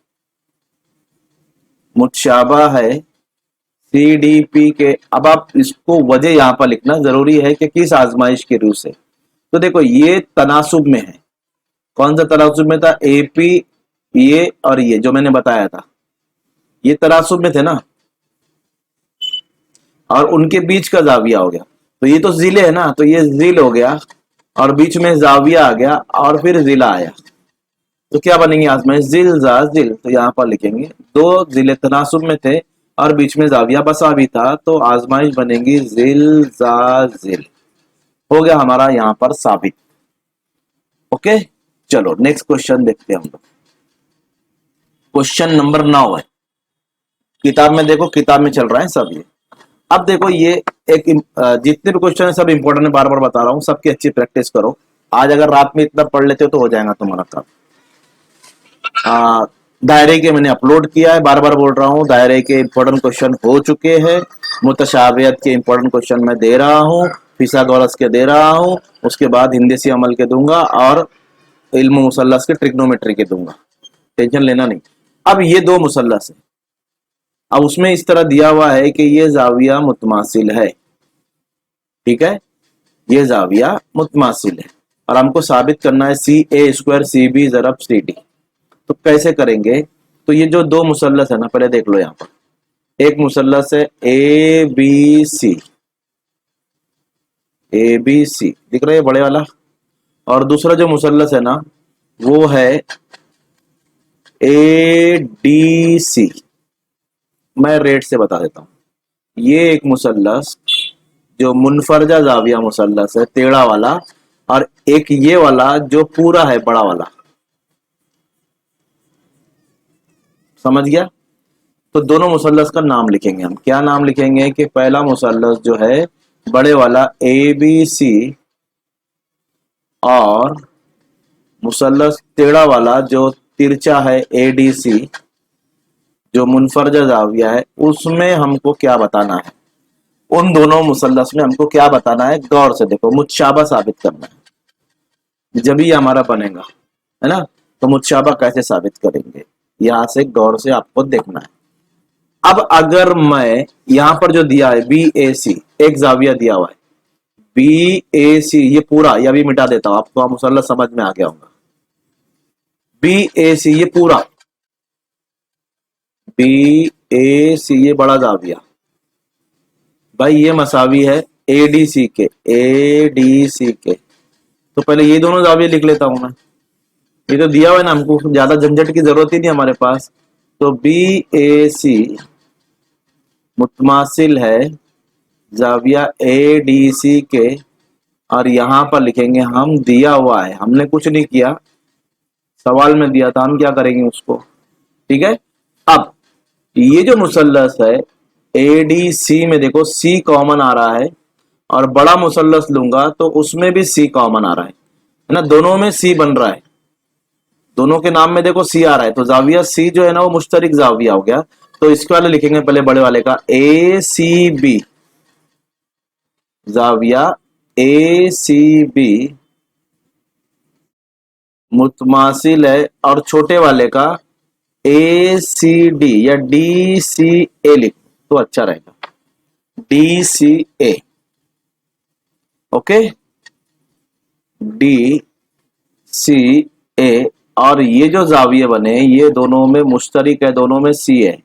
मुतशाबा है सी डी पी के। अब आप इसको वजह यहां पर लिखना जरूरी है कि किस आजमाइश के रूप से। तो देखो ये तनासुब में है। कौन सा तनासुब में था? ए पी, ये और ये जो मैंने बताया था, ये तनासुब में थे ना, और उनके बीच का जाविया हो गया। तो ये तो जिले है ना, तो ये जिल हो गया और बीच में जाविया आ गया और फिर जिला आया। तो क्या बनेंगे आजमाइश? जिल जा जिल। तो यहां पर लिखेंगे दो जिले तनासुब में थे और बीच में जाविया बसा भी था, तो आजमाइश बनेगी जिल जा जिल। हो गया हमारा यहां पर साबित। ओके, चलो नेक्स्ट क्वेश्चन देखते हैं हम लोग। क्वेश्चन नंबर 9 है। किताब में देखो, किताब में चल रहा है सब ये। अब देखो ये एक जितने भी क्वेश्चन है सब इंपॉर्टेंट है, बार बार बता रहा हूं, सबकी अच्छी प्रैक्टिस करो। आज अगर रात में इतना पढ़ लेते हो तो हो जाएगा तुम्हारा काम। दायरे के मैंने अपलोड किया है, बार बार बोल रहा हूँ, दायरे के इंपॉर्टेंट क्वेश्चन हो चुके हैं। मुतशाबियत के इंपॉर्टेंट क्वेश्चन मैं दे रहा हूँ, फिसागोरस के दे रहा हूँ, उसके बाद हिंदसी अमल के दूंगा और इल्म मुसल्लस के ट्रिग्नोमेट्री के दूंगा। टेंशन लेना नहीं। अब ये दो मुसल्लस है, अब उसमें इस तरह दिया हुआ है कि ये जाविया मुतमासिल है। ठीक है, ये जाविया मुतमासिल है और हमको साबित करना है C A square C B ज़रब सी डी। तो कैसे करेंगे? तो ये जो दो मुसल्लस है ना, पहले देख लो। यहाँ पर एक मुसल्लस है A B C, A B C दिख रहा है बड़े वाला, और दूसरा जो मुसल्लस है ना वो है ए डी सी। मैं रेट से बता देता हूं। ये एक मुसल्लस जो मुनफरजा जाविया मुसल्लस है, टेढ़ा वाला, और एक ये वाला जो पूरा है, बड़ा वाला। समझ गया? तो दोनों मुसल्लस का नाम लिखेंगे हम। क्या नाम लिखेंगे कि पहला मुसल्लस जो है बड़े वाला ए बी सी, और मुसल्लस टेढ़ा वाला जो तिरछा है ए डी सी, जो मुनफरजा जाविया है, उसमें हमको क्या बताना है? उन दोनों मुसल्लस में हमको क्या बताना है? गौर से देखो, मुतशाबा साबित करना है, जब ही हमारा बनेगा, है ना। तो मुतशाबा कैसे साबित करेंगे, यहां से गौर से आपको देखना है। अब अगर मैं यहां पर जो दिया है बी ए सी, एक जाविया दिया हुआ है बी ए सी, ये पूरा, या भी मिटा देता हूं, आपको मुसल्लस समझ में आ गया होगा। BAC ये पूरा, BAC ये बड़ा जाविया भाई, ये मसावी है ADC के, ADC के। तो पहले ये दोनों जाविये लिख लेता हूं मैं, ये तो दिया हुआ है ना हमको, ज्यादा झंझट की जरूरत ही नहीं हमारे पास। तो BAC मुतमासिल है जाविया ADC के, और यहां पर लिखेंगे हम, दिया हुआ है, हमने कुछ नहीं किया, सवाल में दिया था, हम क्या करेंगे उसको, ठीक है। अब ये जो मुसल्लस है ADC में देखो C कॉमन आ रहा है, और बड़ा मुसल्लस लूंगा तो उसमें भी C कॉमन आ रहा है ना, दोनों में C बन रहा है, दोनों के नाम में देखो C आ रहा है, तो जाविया C जो है ना वो मुश्तरिक जाविया हो गया। तो इसके वाले लिखेंगे पहले बड़े वाले का, ACB, जाविया ACB मुतमासिल है, और छोटे वाले का ACD या DCA लिख तो अच्छा रहेगा, DCA, ओके, DCA। और ये जो जाविये बने ये दोनों में मुश्तरिक है, दोनों में C है,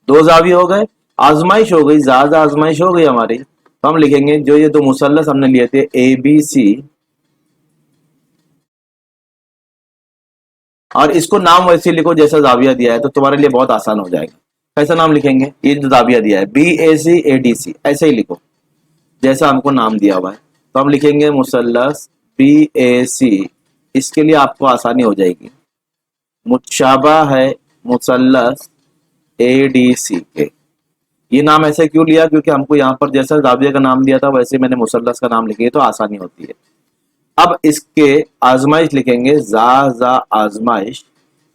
दो जाविये हो गए, आजमाइश हो गई, ज्यादा आजमाइश हो गई हमारी। तो हम लिखेंगे जो ये दो मुसल्लस हमने लिए थे ABC, और इसको नाम वैसे लिखो जैसा जाविया दिया है, तो तुम्हारे लिए बहुत आसान हो जाएगा। कैसा नाम लिखेंगे, ये जो जाविया दिया है BAC ADC, ऐसे ही लिखो जैसा हमको नाम दिया हुआ है। तो हम लिखेंगे मुसल्लस BAC, इसके लिए आपको आसानी हो जाएगी, मुतशाबा है मुसल्लस ADC के। ये नाम ऐसे क्यों लिया, क्योंकि हमको यहाँ पर जैसा जाविया का नाम दिया था वैसे मैंने मुसल्लस का नाम लिखी, तो आसानी होती है। अब इसके आजमाइश लिखेंगे, जा आजमाइश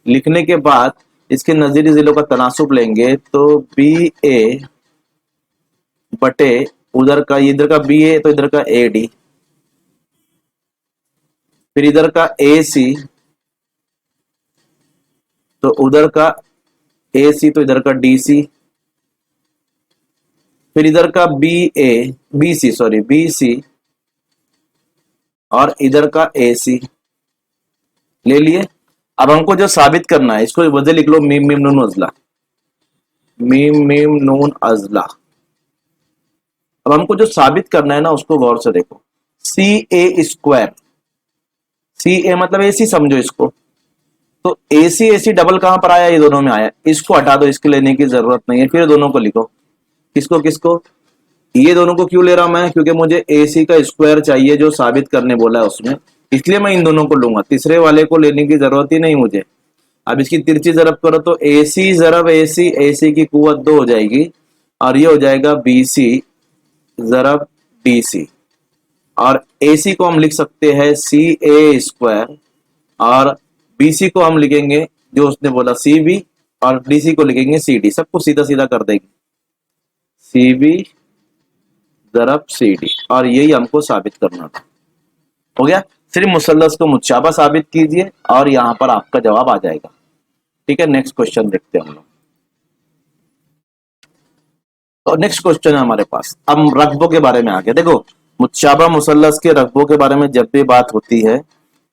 लिखने के बाद इसके नजीरी जिलों का तनासुब लेंगे, तो BA बटे उधर का, इधर का BA तो इधर का AD, फिर इधर का AC तो उधर का AC तो इधर का DC, फिर इधर का BC और इधर का AC ले लिए। अब हमको जो साबित करना है, इसको वजह लिख लो, मीम मीम नून अजला, मीम मीम नून अजला। अब हमको जो साबित करना है ना उसको गौर से देखो, CA स्क्वायर, CA मतलब AC समझो इसको, तो AC डबल कहां पर आया, ये दोनों में आया, इसको हटा दो, इसको लेने की जरूरत नहीं है, फिर दोनों को लिखो, किसको किसको, ये दोनों को क्यों ले रहा हूं मैं, क्योंकि मुझे AC का स्क्वायर चाहिए जो साबित करने बोला है उसमें, इसलिए मैं इन दोनों को लूंगा, तीसरे वाले को लेने की जरूरत ही नहीं मुझे। अब इसकी तिरछी जरब करो तो AC जरब AC की कुवत 2 हो जाएगी, और ये हो जाएगा BC जरब DC, और AC को हम लिख सकते हैं CA स्क्वायर, और BC को हम लिखेंगे जो उसने बोला CB, और DC को लिखेंगे CD, सबको सीधा सीधा कर देंगे, CB जरब CD, और यही हमको साबित करना था। हो गया, सिर्फ मुसल्लस को मुतशाबा साबित कीजिए और यहां पर आपका जवाब आ जाएगा। ठीक है, नेक्स्ट क्वेश्चन देखते हैं हम लोग। तो नेक्स्ट क्वेश्चन है हमारे पास, अब रकबों के बारे में आ गया। देखो, मुतशाबा मुसल्लस के रकबों के बारे में जब भी बात होती है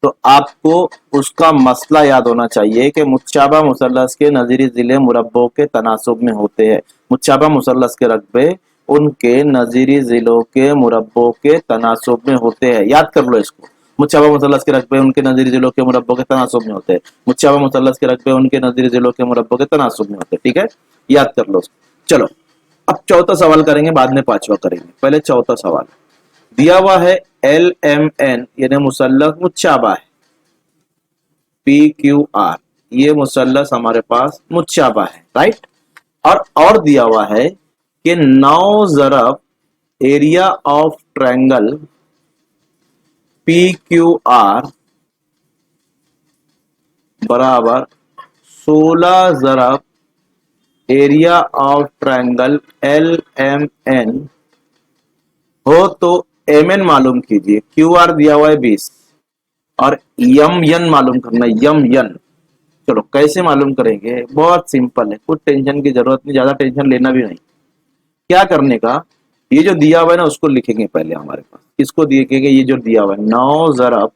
तो आपको उसका मसला याद होना चाहिए कि मुतशाबा मुसल्लस के नजीरी जिले मुरब्बों के तनासुब में होते हैं। मुतशाबा मुसल्लस के रकबे उनके नजीरी जिलों के मुरब्बों के तनासुब में होते हैं। याद कर लो इसको, मुतशाबा मुसल्लस के रकबे उनके नजीरी जिलों के मुरब्बों के तनासुब में होते हैं। मुतशाबा मुसल्लस के रकबे उनके नजीरी जिलों के मुरब्बों के तनासुब में होते हैं। ठीक है, याद कर लो। चलो अब चौथा सवाल करेंगे, बाद में पांचवा करेंगे। पहले चौथा सवाल दिया हुआ है LMN यानी मुसल्लस मुतशाबा है, PQR ये मुसल्लस हमारे पास मुतशाबा है, राइट। और दिया हुआ है कि 9 ज़रब एरिया ऑफ ट्रायंगल PQR बराबर 16 ज़रब एरिया ऑफ ट्रायंगल LMN हो तो MN मालूम कीजिए। QR दिया हुआ है 20 और MN मालूम करना है, MN। चलो कैसे मालूम करेंगे, बहुत सिंपल है, कुछ टेंशन की जरूरत नहीं, ज्यादा टेंशन लेना भी नहीं। क्या करने का, ये जो दिया हुआ है ना उसको लिखेंगे पहले हमारे पास, इसको देखेंगे, ये जो दिया हुआ है 9 ज़रब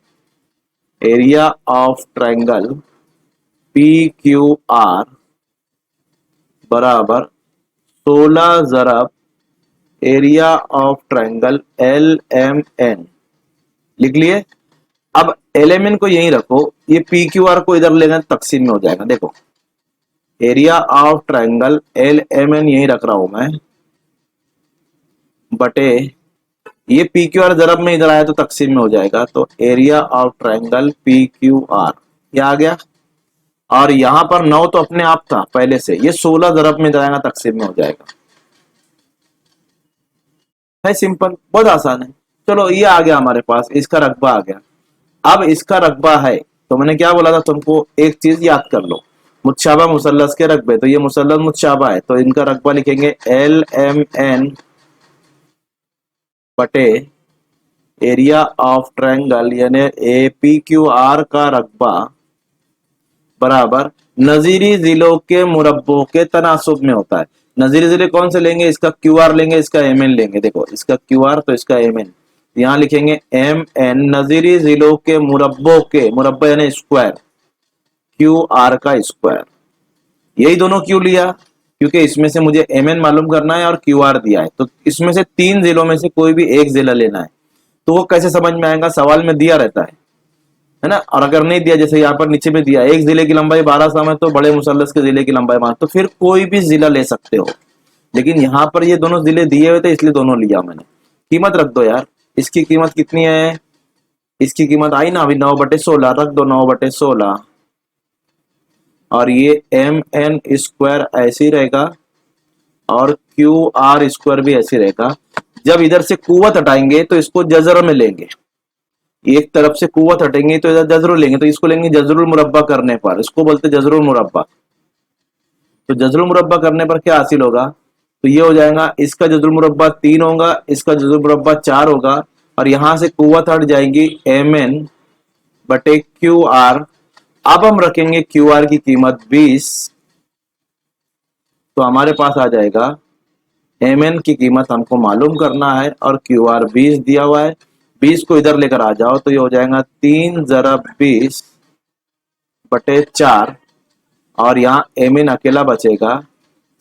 area of triangle P Q R बराबर 16 ज़रब area of triangle L M N. लिख लिए। अब एल एम एन को यहीं रखो, ये पी क्यू आर को इधर लेना तकसीम में हो जाएगा। देखो area of triangle L M N यहीं रख रहा हूं मैं, बटे ये पी क्यू आर जरब में इधर आया तो तकसीम में हो जाएगा, तो area of triangle P Q are ये आ गया। और यहां पर 9 तो अपने आप था पहले से, ये 16 जरब में इधर आएगा तकसीम में हो जाएगा। है सिंपल, बहुत आसान है। चलो ये आ गया हमारे पास, इसका रकबा आ गया। अब इसका रकबा है तो मैंने क्या बोला था तुमको, एक चीज याद कर लो, मुतशाबा मुसल्लस के रकबे, तो ये मुसल्लस मुतशाबा है तो इनका रकबा लिखेंगे एल एम एन बटे एरिया ऑफ ट्रायंगल यानी ए पी क्यू आर का रकबा बराबर नजीरी जिलों के मुरब्बों के तनासुब में होता है। नजीरी जिले कौन से लेंगे, इसका क्यू आर लेंगे, इसका एम एन लेंगे। देखो इसका क्यू आर तो इसका एम एन, यहां लिखेंगे एम एन नजीरी जिलों के मुरब्बों के, मुरब्बा यानी स्क्वायर, क्यू आर का स्क्वायर। यही दोनों क्यों लिया, क्योंकि इसमें से मुझे एम एन मालूम करना है और क्यू आर दिया है, तो इसमें से 3 जिलों में से कोई भी एक जिला लेना है। तो वो कैसे समझ में आएगा, सवाल में दिया रहता है ना। और अगर नहीं दिया, जैसे यहाँ पर नीचे में दिया एक जिले की लंबाई 12 सम है तो बड़े मुसल्लस के जिले की लंबाई 12, तो फिर कोई भी जिला ले सकते हो। लेकिन यहाँ पर ये दोनों जिले दिए हुए थे इसलिए दोनों लिया मैंने। कीमत रख दो यार, इसकी कीमत कितनी है, इसकी कीमत आई ना अभी 9/16, रख दो 9/16। और ये एम एन स्क्वायर ऐसे ही रहेगा और क्यू आर स्क्वायर भी ऐसे रहेगा। जब इधर से कुवत हटाएंगे तो इसको जजर में लेंगे, एक तरफ से कुवत हटेंगे तो इधर जजरुल लेंगे, तो इसको लेंगे जजरुल मुरब्बा करने पर, इसको बोलते जजरुल मुरब्बा। तो जजरुल मुरब्बा करने पर क्या हासिल होगा, तो ये हो जाएगा, इसका जजरुल मुरब्बा 3 होगा, इसका जजरुल मुरब्बा 4 होगा, और यहां से कुवत हट जाएगी एम एन बटे क्यू आर। अब हम रखेंगे क्यू आर की कीमत 20, तो हमारे पास आ जाएगा एम एन की कीमत हमको मालूम करना है और क्यू आर 20 दिया हुआ है। 20 को इधर लेकर आ जाओ तो ये हो जाएगा 3 ज़रब 20/4, और यहाँ एम एन अकेला बचेगा,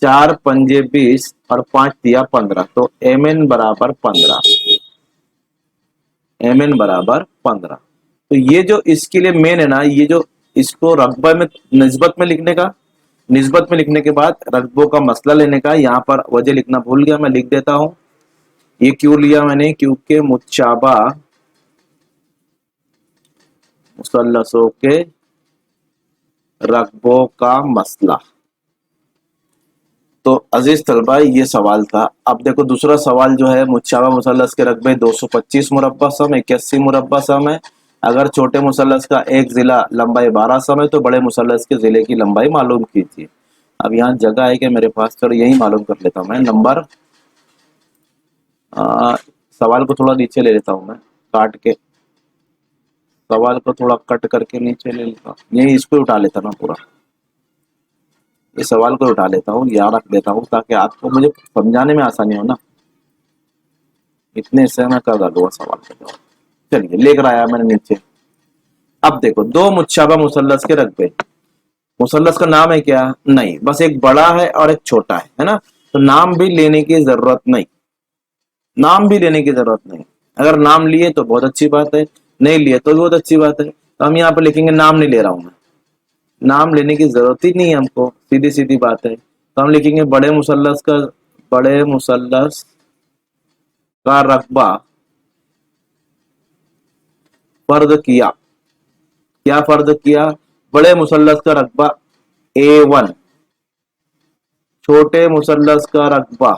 4 पंजे 20 और 5 दिया 15, तो एम एन बराबर 15, एम एन बराबर 15। तो ये जो इसके लिए मेन है ना, ये जो इसको रकबा में निस्बत में लिखने का, निस्बत में लिखने के बाद रकबों का मसला लेने का, यहाँ पर वजह लिखना भूल गया मैं, लिख देता हूं। ये क्यों लिया मैंने, क्योंकि मुतशाबा मुसल्लसों के रकबों का मसला। तो अजीज तलबा ये सवाल था। अब देखो दूसरा सवाल जो है, मुतशाबा मुसल्लस के रकबे 225 मुरब्बा सम 81 मुरब्बा सम है। अगर छोटे मुसल्लस का एक जिला लंबाई 12 सम है तो बड़े मुसल्लस के जिले की लंबाई मालूम कीजिए। अब यहाँ जगह है कि मेरे पास, चलो यही मालूम कर लेता हूँ मैं। नंबर सवाल को थोड़ा नीचे ले लेता हूँ मैं, काट के सवाल को थोड़ा कट करके नीचे ले लेता हूँ, यही इसको उठा लेता ना पूरा, इस सवाल को उठा लेता हूँ, यहाँ रख देता हूँ ताकि आपको मुझे समझाने में आसानी हो ना। इतने से मैं कर दूंगा सवाल का जवाब। चलिए लेकर आया मैंने नीचे। अब देखो दो मुतशाबा मुसल्लस के रकबे, मुसल्लस का नाम है क्या, नहीं, बस एक बड़ा है और एक छोटा है ना। तो नाम भी लेने की जरूरत नहीं, नाम भी लेने की जरूरत नहीं। अगर नाम लिए तो बहुत अच्छी बात है, नहीं लिए तो बहुत अच्छी बात है। तो हम यहाँ पर लिखेंगे नाम नहीं ले रहा हूं मैं, नाम लेने की जरूरत ही नहीं है हमको, सीधी सीधी बात है। तो हम लिखेंगे बड़े मुसल्लस का, बड़े मुसल्लस का रकबा फर्द किया, क्या फर्द किया, बड़े मुसल्लस का रकबा A1, छोटे मुसल्लस का रकबा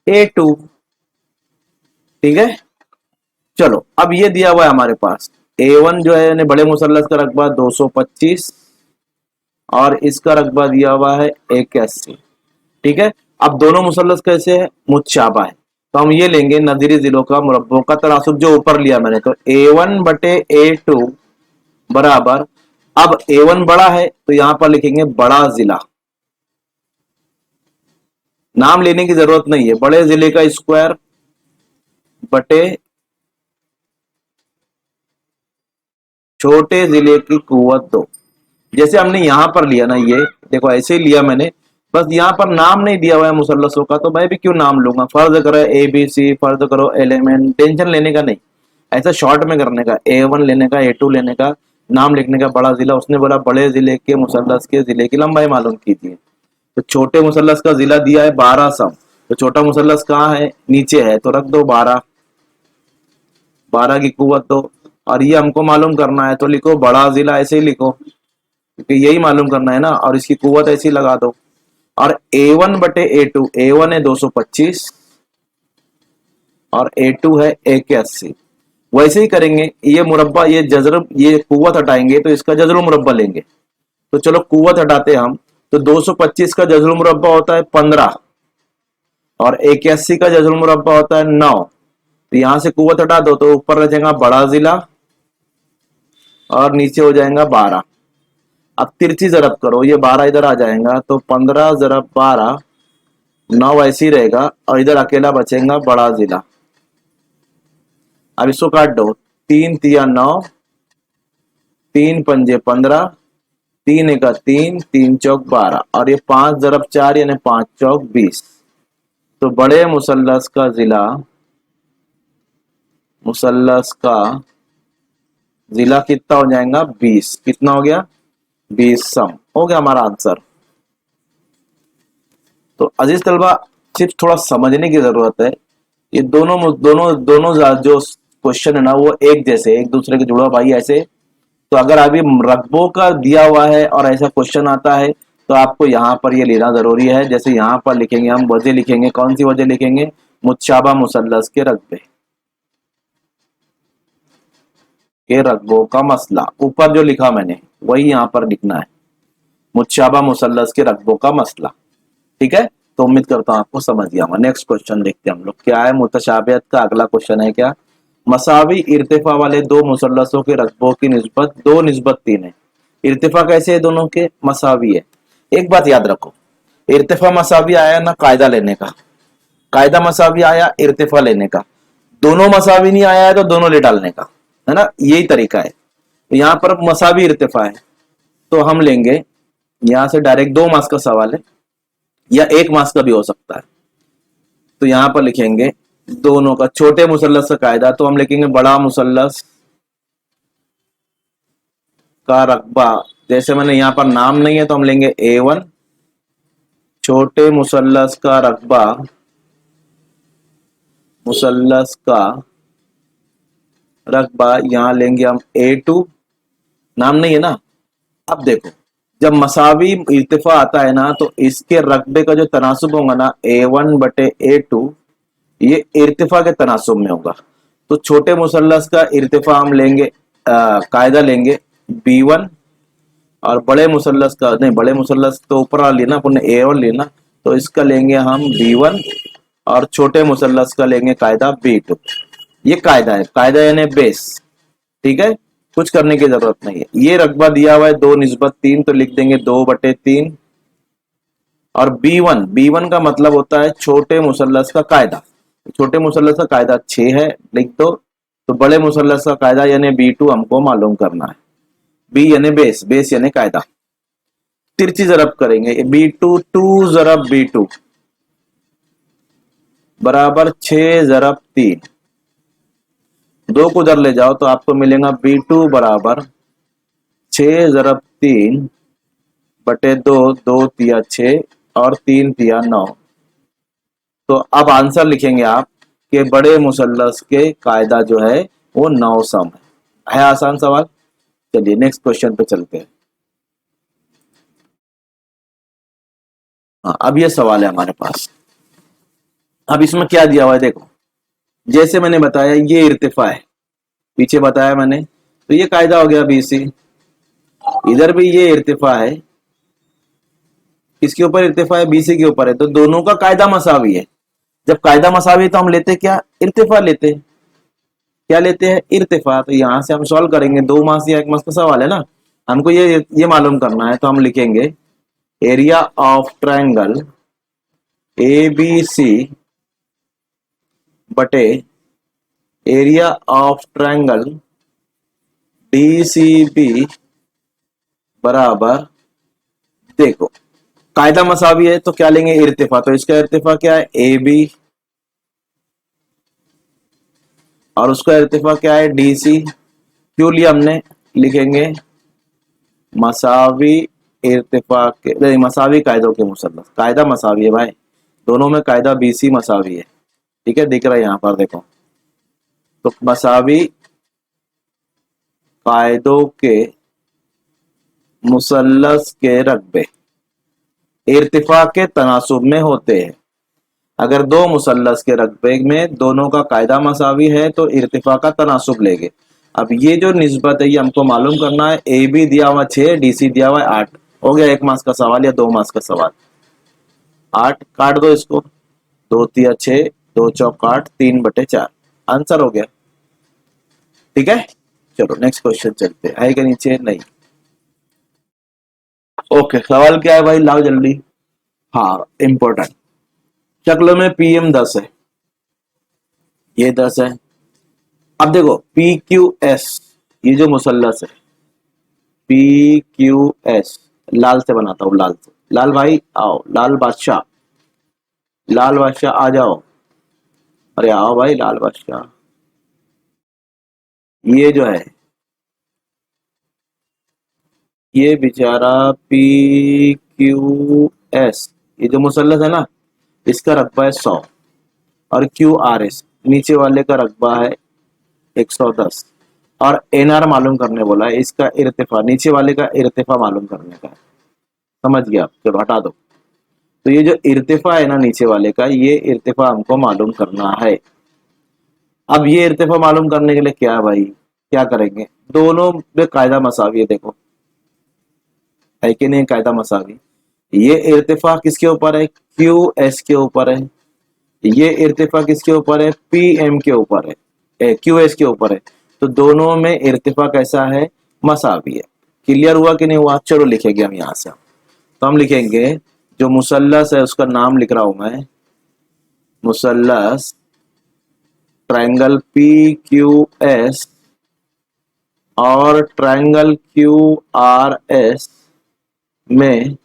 A2। ठीक है, चलो अब ये दिया हुआ है हमारे पास, A1 जो है यानी बड़े मुसल्लस का रकबा 225 और इसका रकबा दिया हुआ है 81। ठीक है, अब दोनों मुसल्लस कैसे है, मुतशाबा है, तो हम ये लेंगे नजीरी जिलों का मुरब्बों का तनासुब जो ऊपर लिया मैंने, तो A1 बटे A2 बराबर, अब A1 बड़ा है तो यहां पर लिखेंगे बड़ा जिला, नाम लेने की जरूरत नहीं है, बड़े जिले का स्क्वायर बटे छोटे जिले की कुवत 2। जैसे हमने यहां पर लिया ना, ये देखो ऐसे ही लिया मैंने, बस यहाँ पर नाम नहीं दिया हुआ है मुसल्लसों का, तो मैं भी क्यों नाम लूंगा। फर्ज करो ए बी सी, फर्ज करो एलिमेंट, टेंशन लेने का नहीं, ऐसा शॉर्ट में करने का, A1 लेने का, A2 लेने का, नाम लिखने का, बड़ा जिला। उसने बोला बड़े जिले के मुसल्लस के जिले की लंबाई मालूम कीजिए। तो छोटे मुसल्लस का जिला दिया है 12 सम, तो छोटा मुसल्लस कहाँ है, नीचे है, तो रख दो 12, 12 की कुवत 2। और ये हमको मालूम करना है, तो लिखो बड़ा जिला, ऐसे ही लिखो, क्योंकि यही मालूम करना है ना, और इसकी कुवत ऐसी लगा दो। और A1 बटे A2, A1 है 225 और A2 है 81। वैसे ही करेंगे, ये मुरब्बा, ये जजर, ये कुवत हटाएंगे तो इसका जजर मुरब्बा लेंगे। तो चलो कुवत हटाते हम, तो 225 का जजर मुरब्बा होता है 15 और 81 का जजर मुरब्बा होता है 9। तो यहां से कुवत हटा दो तो ऊपर रह जाएगा बड़ा जिला और नीचे हो जाएगा 12। अब तिरछी जरब करो, ये 12 इधर आ जाएगा, तो 15 जरब 12, 9 ऐसे ही रहेगा और इधर अकेला बचेगा बड़ा जिला। अब इसको काट दो, 3 तिया 9, 3 पंजे 15, 3 एका 3, 3 चौक 12 और ये 5 जरब 4 यानी 5 चौक 20। तो बड़े मुसल्लस का जिला, मुसल्लस का जिला कितना हो जाएगा 20। कितना हो गया 20 सम, हो गया हमारा आंसर। तो अजीज तलबा, सिर्फ थोड़ा समझने की जरूरत है, ये दोनों दोनों दोनों जो क्वेश्चन है ना वो एक जैसे, एक दूसरे के जुड़ा भाई ऐसे। तो अगर अभी रकबों का दिया हुआ है और ऐसा क्वेश्चन आता है तो आपको यहाँ पर ये लेना जरूरी है। जैसे यहाँ पर लिखेंगे हम वजह लिखेंगे, कौन सी वजह लिखेंगे, मुतशाबा मुसल्लस के रकबे के रकबों का मसला। ऊपर जो लिखा मैंने वही यहाँ पर लिखना है, मुतशाबा मुसल्लस के रकबों का मसला। ठीक है, तो उम्मीद करता हूँ आपको समझ गया। नेक्स्ट क्वेश्चन देखते हैं हम लोग, क्या है मुतशाबियत का अगला क्वेश्चन है क्या, मसावी इर्तिफा वाले दो मुसल्लसों के रकबों की निस्बत 2 निस्बत 3 है। इर्तिफा कैसे है, दोनों के मसावी है। एक बात याद रखो, इर्तिफा मसावी आया ना कायदा लेने का, कायदा मसावी आया इर्तिफा लेने का, दोनों मसावी नहीं आया है तो दोनों ले डालने का, है ना, यही तरीका है। तो यहाँ पर मसावी इर्तिफा है तो हम लेंगे यहां से डायरेक्ट 2 मास का सवाल है या 1 मास का भी हो सकता है। तो यहां पर लिखेंगे दोनों का, छोटे मुसल्लस का कायदा तो हम लिखेंगे बड़ा मुसल्लस का रकबा। जैसे मैंने यहां पर नाम नहीं है तो हम लेंगे A1, छोटे मुसल्लस का रकबा, मुसल्लस का रकबा यहां लेंगे हम A2, नाम नहीं है ना। अब देखो, जब मसावी इर्तिफा आता है ना तो इसके रकबे का जो तनासुब होगा ना A1 बटे A2, ये इर्तिफा के तनासुब में होगा। तो छोटे मुसल्लस का इर्तिफा हम लेंगे, कायदा लेंगे B1 और बड़े मुसल्लस का नहीं, बड़े मुसल्लस तो ऊपर वाला लेना अपने A1 लेना, तो इसका लेंगे हम B1 और छोटे मुसल्लस का लेंगे कायदा B2। ये कायदा है, कायदा यानी बेस। ठीक है, कुछ करने की जरूरत नहीं है। ये रकबा दिया हुआ है 2 निस्बत 3, तो लिख देंगे 2 बटे 3। और B1 का मतलब होता है छोटे मुसल्लस का कायदा, छोटे मुसल्लस का कायदा 6 है, लिख दो। तो बड़े मुसल्लस का कायदा यानी B2 हमको मालूम करना है। बी यानी बेस, बेस यानी कायदा। तिरछी जरब करेंगे, B2 2 जरब B2 बराबर 6 जरब 3। 2 को उधर ले जाओ तो आपको मिलेगा B2 बराबर 6 जरब 3 बटे 2, 2 तिया 6 और 3 तिया 9। तो अब आंसर लिखेंगे आप कि बड़े मुसल्लस के कायदा जो है वो 9 सम है आसान सवाल। चलिए नेक्स्ट क्वेश्चन पे चलते हैं। हाँ, अब ये सवाल है हमारे पास। अब इसमें क्या दिया हुआ है देखो, जैसे मैंने बताया ये इर्तिफा है, पीछे बताया मैंने, तो ये कायदा हो गया BC। इधर भी ये इर्तिफा है, किसके ऊपर इर्तिफा है, BC के ऊपर है, तो दोनों का कायदा मसावी है। जब कायदा मसावी है तो हम लेते क्या, इर्तिफा लेते हैं। क्या लेते हैं, इर्तिफा। तो यहां से हम सॉल्व करेंगे, 2 मास या 1 मास का सवाल है ना, हमको ये मालूम करना है। तो हम लिखेंगे एरिया ऑफ ट्रायंगल ABC बटे एरिया ऑफ ट्रायंगल DCB बराबर, देखो कायदा मसावी है तो क्या लेंगे, इर्तिफा, तो इसका इर्तिफा क्या है AB, और उसका इर्तिफा क्या है DC। क्यों लिया हमने, लिखेंगे मसावी इर्तिफा के, नहीं मसावी कायदों के मुसल्लस, कायदा मसावी है भाई, दोनों में कायदा BC मसावी है, ठीक है, दिख रहा है यहाँ पर देखो। तो मसावी कायदों के मुसल्लस के रकबे इर्तिफा के तनासुब में होते हैं। अगर दो मुसल्लस के रकबे में दोनों का कायदा मसावी है तो इर्तिफा का तनासुब लेंगे। अब ये जो निस्बत है ये हमको मालूम करना है। ए बी दिया हुआ 6, DC दिया हुआ 8, हो गया 1 मार्क्स का सवाल या 2 मार्क्स का सवाल। 8 काट दो इसको, 2 तिया 6, 2 चौक 8, 3/4 आंसर हो गया। ठीक है, चलो नेक्स्ट क्वेश्चन चलते हैं, है क्या नीचे, नहीं। ओके, सवाल क्या है भाई, लाओ जल्दी। हाँ इंपॉर्टेंट, शक्ल में PM 10 है, ये 10 है। अब देखो PQS, ये जो मुसल्लस है PQS, लाल से बनाता हूं, लाल से, लाल भाई आओ, लाल बादशाह, लाल बादशाह आ जाओ, अरे आओ भाई लाल बादशाह। ये जो है, ये बेचारा PQS, ये जो मुसल्लस है ना, इसका रकबा है 100, और QRS नीचे वाले का रकबा है 110, और NR मालूम करने बोला है, इसका इर्तिफा, नीचे वाले का इर्तिफा मालूम करने का है। समझ गया, चलो हटा दो। तो ये जो इर्तिफा है ना नीचे वाले का, ये इर्तिफा हमको मालूम करना है। अब ये इर्तिफा मालूम करने के लिए क्या है भाई, क्या करेंगे, दोनों में कायदा मसावी है, देखो है कि नहीं कायदा मसावी। ये इर्तिफा किसके ऊपर है, QS के ऊपर है, ये इर्तिफा किसके ऊपर है, PM के ऊपर है, QS के ऊपर है। तो दोनों में इर्तिफा कैसा है, मसावी है। क्लियर हुआ कि नहीं हुआ, चलो लिखेंगे हम यहां से। तो हम लिखेंगे जो मुसल्लस है उसका नाम लिख रहा हूं मैं, मुसल्लस ट्रायंगल PQS और ट्रायंगल QRS में,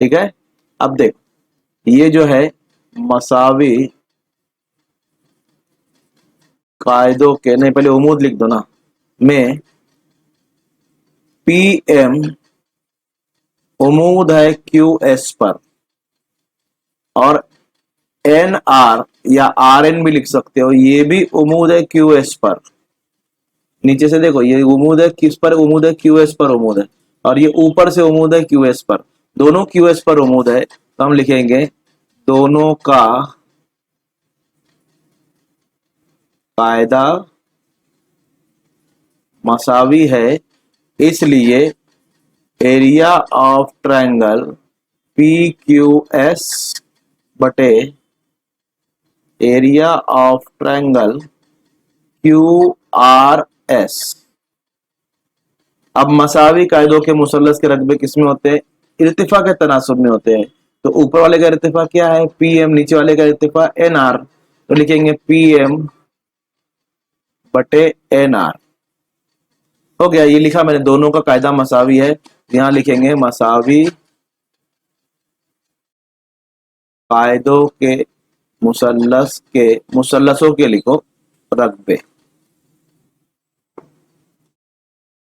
ठीक है। अब देख, ये जो है मसावी कायदों के, नहीं पहले उमूद लिख दो ना, में PM उमूद है QS पर, और NR या RN भी लिख सकते हो, ये भी उमूद है QS पर। नीचे से देखो, ये उमूद है किस पर, उमूद है QS पर उमूद है, और ये ऊपर से उमूद है QS पर, दोनों QS पर उमूद है। तो हम लिखेंगे दोनों का कायदा मसावी है, इसलिए एरिया ऑफ ट्रायंगल PQS बटे एरिया ऑफ ट्रायंगल QRS। अब मसावी कायदों के मुसल्लस के रकबे किसमें होते हैं, इर्तिफा के तनासुब में होते हैं। तो ऊपर वाले का इर्तिफा क्या है PM, नीचे वाले का इर्तिफा NR, तो लिखेंगे PM बटे NR। हो गया, ये लिखा मैंने, दोनों का कायदा मसावी है, यहां लिखेंगे मसावी कायदों के मुसल्लस के, मुसल्लसों के लिखो रकबे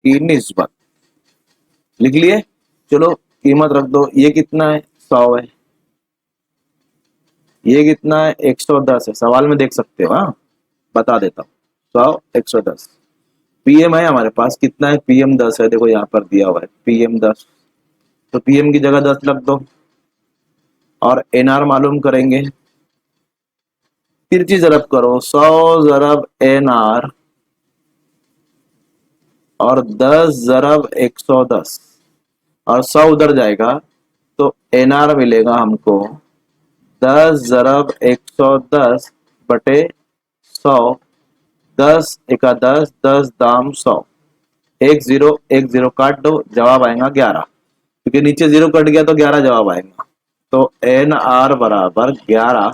की निस्बत, लिख लिए। चलो कीमत रख दो, ये कितना है 100 है, ये कितना है 110 है, सवाल में देख सकते हो, हाँ बता देता हूँ, 100 110। PM है हमारे पास, कितना है PM 10 है, देखो यहाँ पर दिया हुआ है PM 10, तो PM की जगह 10 रख दो, और NR मालूम करेंगे, तिरछी जरब करो, 100 जरब NR और 10 जरब 110, और 100 उधर जाएगा तो NR मिलेगा हमको 10 जरब 110 बटे 100, 10 एका 10, 10 दाम 100, 1 0 काट दो, जवाब आएगा 11, क्योंकि नीचे 0 कट गया तो 11 जवाब आएगा। तो NR बराबर 11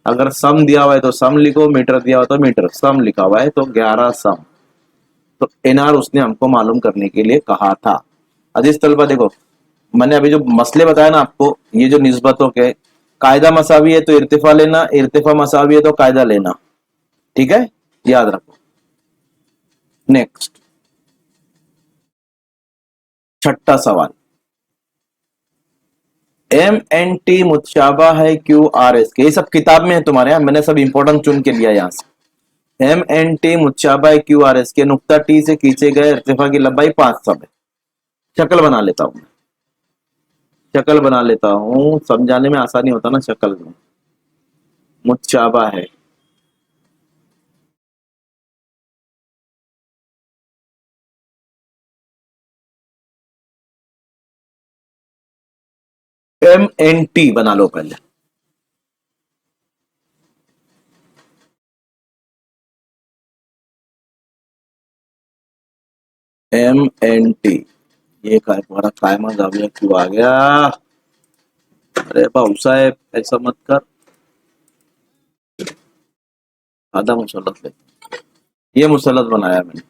अगर सम दिया हुआ है तो सम लिखो, मीटर दिया हुआ तो मीटर, सम लिखा हुआ है तो 11 सम। तो एनआर उसने हमको मालूम करने के लिए कहा था। अजीज तलबा देखो, मैंने अभी जो मसले बताया ना आपको, ये जो निस्बतों के, कायदा मसावी है तो इर्तिफा लेना, इर्तिफा मसावी है तो कायदा लेना, ठीक है, याद रखो। नेक्स्ट, छठा सवाल, एम एन टी मुतशाबा है क्यू आर एस के। ये सब किताब में है तुम्हारे यहाँ, मैंने सब इंपॉर्टेंट चुन के लिया यहाँ से। एम एन टी मुतशाबा है क्यू आर एस के, नुक्ता टी से खींचे गए इर्तिफा की लंबाई 5 सब है। शक्ल बना लेता हूं, शक्ल बना लेता हूं, समझाने में आसानी होता ना शक्ल में। मुतशाबा है, एम एन टी बना लो पहले। एम एन टी, ये का तुम्हारा कायमा जाविया क्यों आ गया? अरे बाबू साहब ऐसा मत कर, आधा मुसल्लत ले। ये मुसल्लत बनाया मैंने,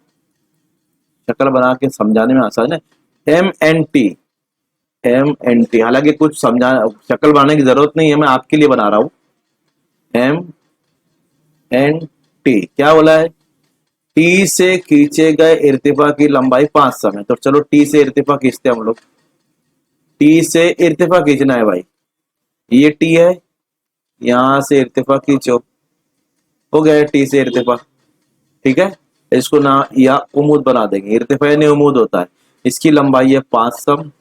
शक्ल बना के समझाने में आसान है। M N T, M N T, हालांकि कुछ समझा, शक्ल बनाने की जरूरत नहीं है, मैं आपके लिए बना रहा हूं। एम एन टी क्या बोला है? टी से खींचे गए इर्तिफा की लंबाई 5 सम है। तो चलो टी से इर्तिफा खींचते हैं हम लोग। टी से इर्तिफा खींचना है भाई, ये टी है, यहां से इर्तिफा खींचो, हो गया टी से इर्तिफा, ठीक है। इसको ना या उमूद बना देंगे, इर्तिफा यानी उमूद होता है। इसकी लंबाई है 5 सम।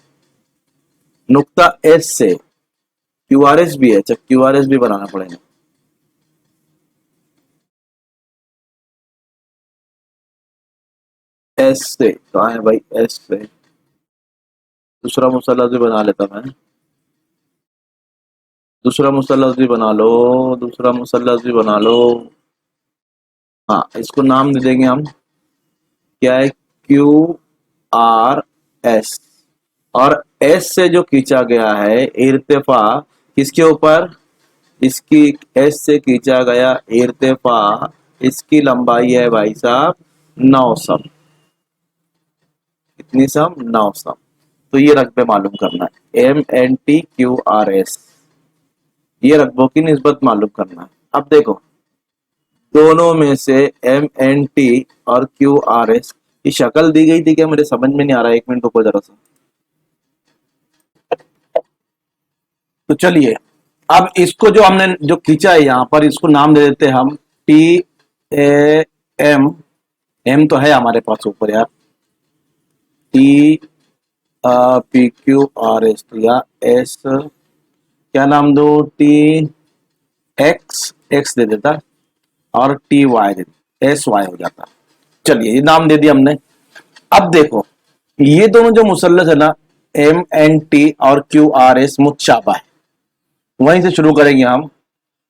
नुक्ता एस से, क्यू आर एस भी है, अच्छा क्यू आर एस भी बनाना पड़ेगा। एस से कहा है भाई? एस से दूसरा मुसल्लस भी बना लेता मैं, दूसरा मुसल्लस भी बना लो, दूसरा मुसल्लस भी बना लो। हाँ, इसको नाम दे देंगे हम, क्या है? Q R S. और एस से जो खींचा गया है इर्तिफा किसके ऊपर? इसकी एस से खींचा गया इर्तिफा, इसकी लंबाई है भाई साहब 9 सम। कितनी सम? 9 सम। तो ये रकबे मालूम करना है, M N T Q R S, ये रकबों की निस्बत मालूम करना है। अब देखो, दोनों में से एम एन टी और क्यू आर एस की शक्ल दी गई थी क्या? मुझे समझ में नहीं आ रहा है, एक मिनट रुको जरा सा। तो चलिए, अब इसको जो हमने जो खींचा है यहां पर, इसको नाम दे देते हैं हम टी ए एम। एम तो है हमारे पास ऊपर यार, T P Q R S, तो या एस, क्या नाम दो? टी एक्स, एक्स दे देता, और टी वाई दे देता, एस वाई हो जाता। चलिए ये नाम दे दिया हमने। अब देखो, ये दोनों जो मुसल्लस है ना, एम एन टी और क्यू आर एस मुतशाबा है, वहीं से शुरू करेंगे हम।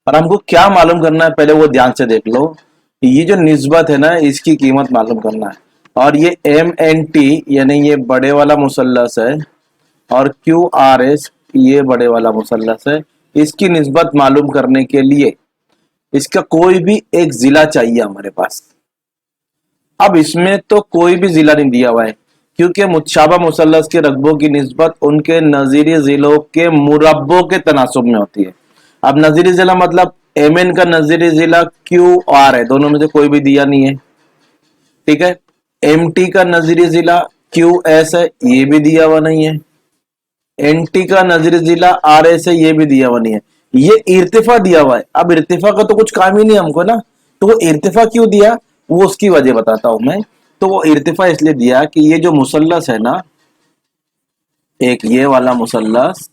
और हमको क्या मालूम करना है पहले वो ध्यान से देख लो। ये जो निस्बत है ना, इसकी कीमत मालूम करना है। और ये एम एन टी यानी ये बड़े वाला मुसल्लस है, और क्यू आर एस ये बड़े वाला मुसल्लस है। इसकी निस्बत मालूम करने के लिए इसका कोई भी एक जिला चाहिए हमारे पास। अब इसमें तो कोई भी जिला नहीं दिया हुआ है, क्योंकि मुतशाबा मुसल्लस के रकबों की निस्बत उनके नजीरी जिलों के मुरब्बों के तनासुब में होती है। अब नजीरी जिला मतलब एम एन का नजीरी जिला क्यू आर है, दोनों में से कोई भी दिया नहीं है, ठीक है। एम टी का नजीरी जिला क्यू एस है, ये भी दिया हुआ नहीं है। एन टी का नजरी जिला आर एस है, ये भी दिया हुआ नहीं है। ये इर्तिफा दिया हुआ है। अब इर्तिफा का तो कुछ काम ही नहीं हमको ना, तो वो इर्तिफा क्यों दिया वो उसकी वजह बताता हूं मैं। तो वो इर्तिफा इसलिए दिया कि ये जो मुसल्लस है ना, एक ये वाला मुसल्लस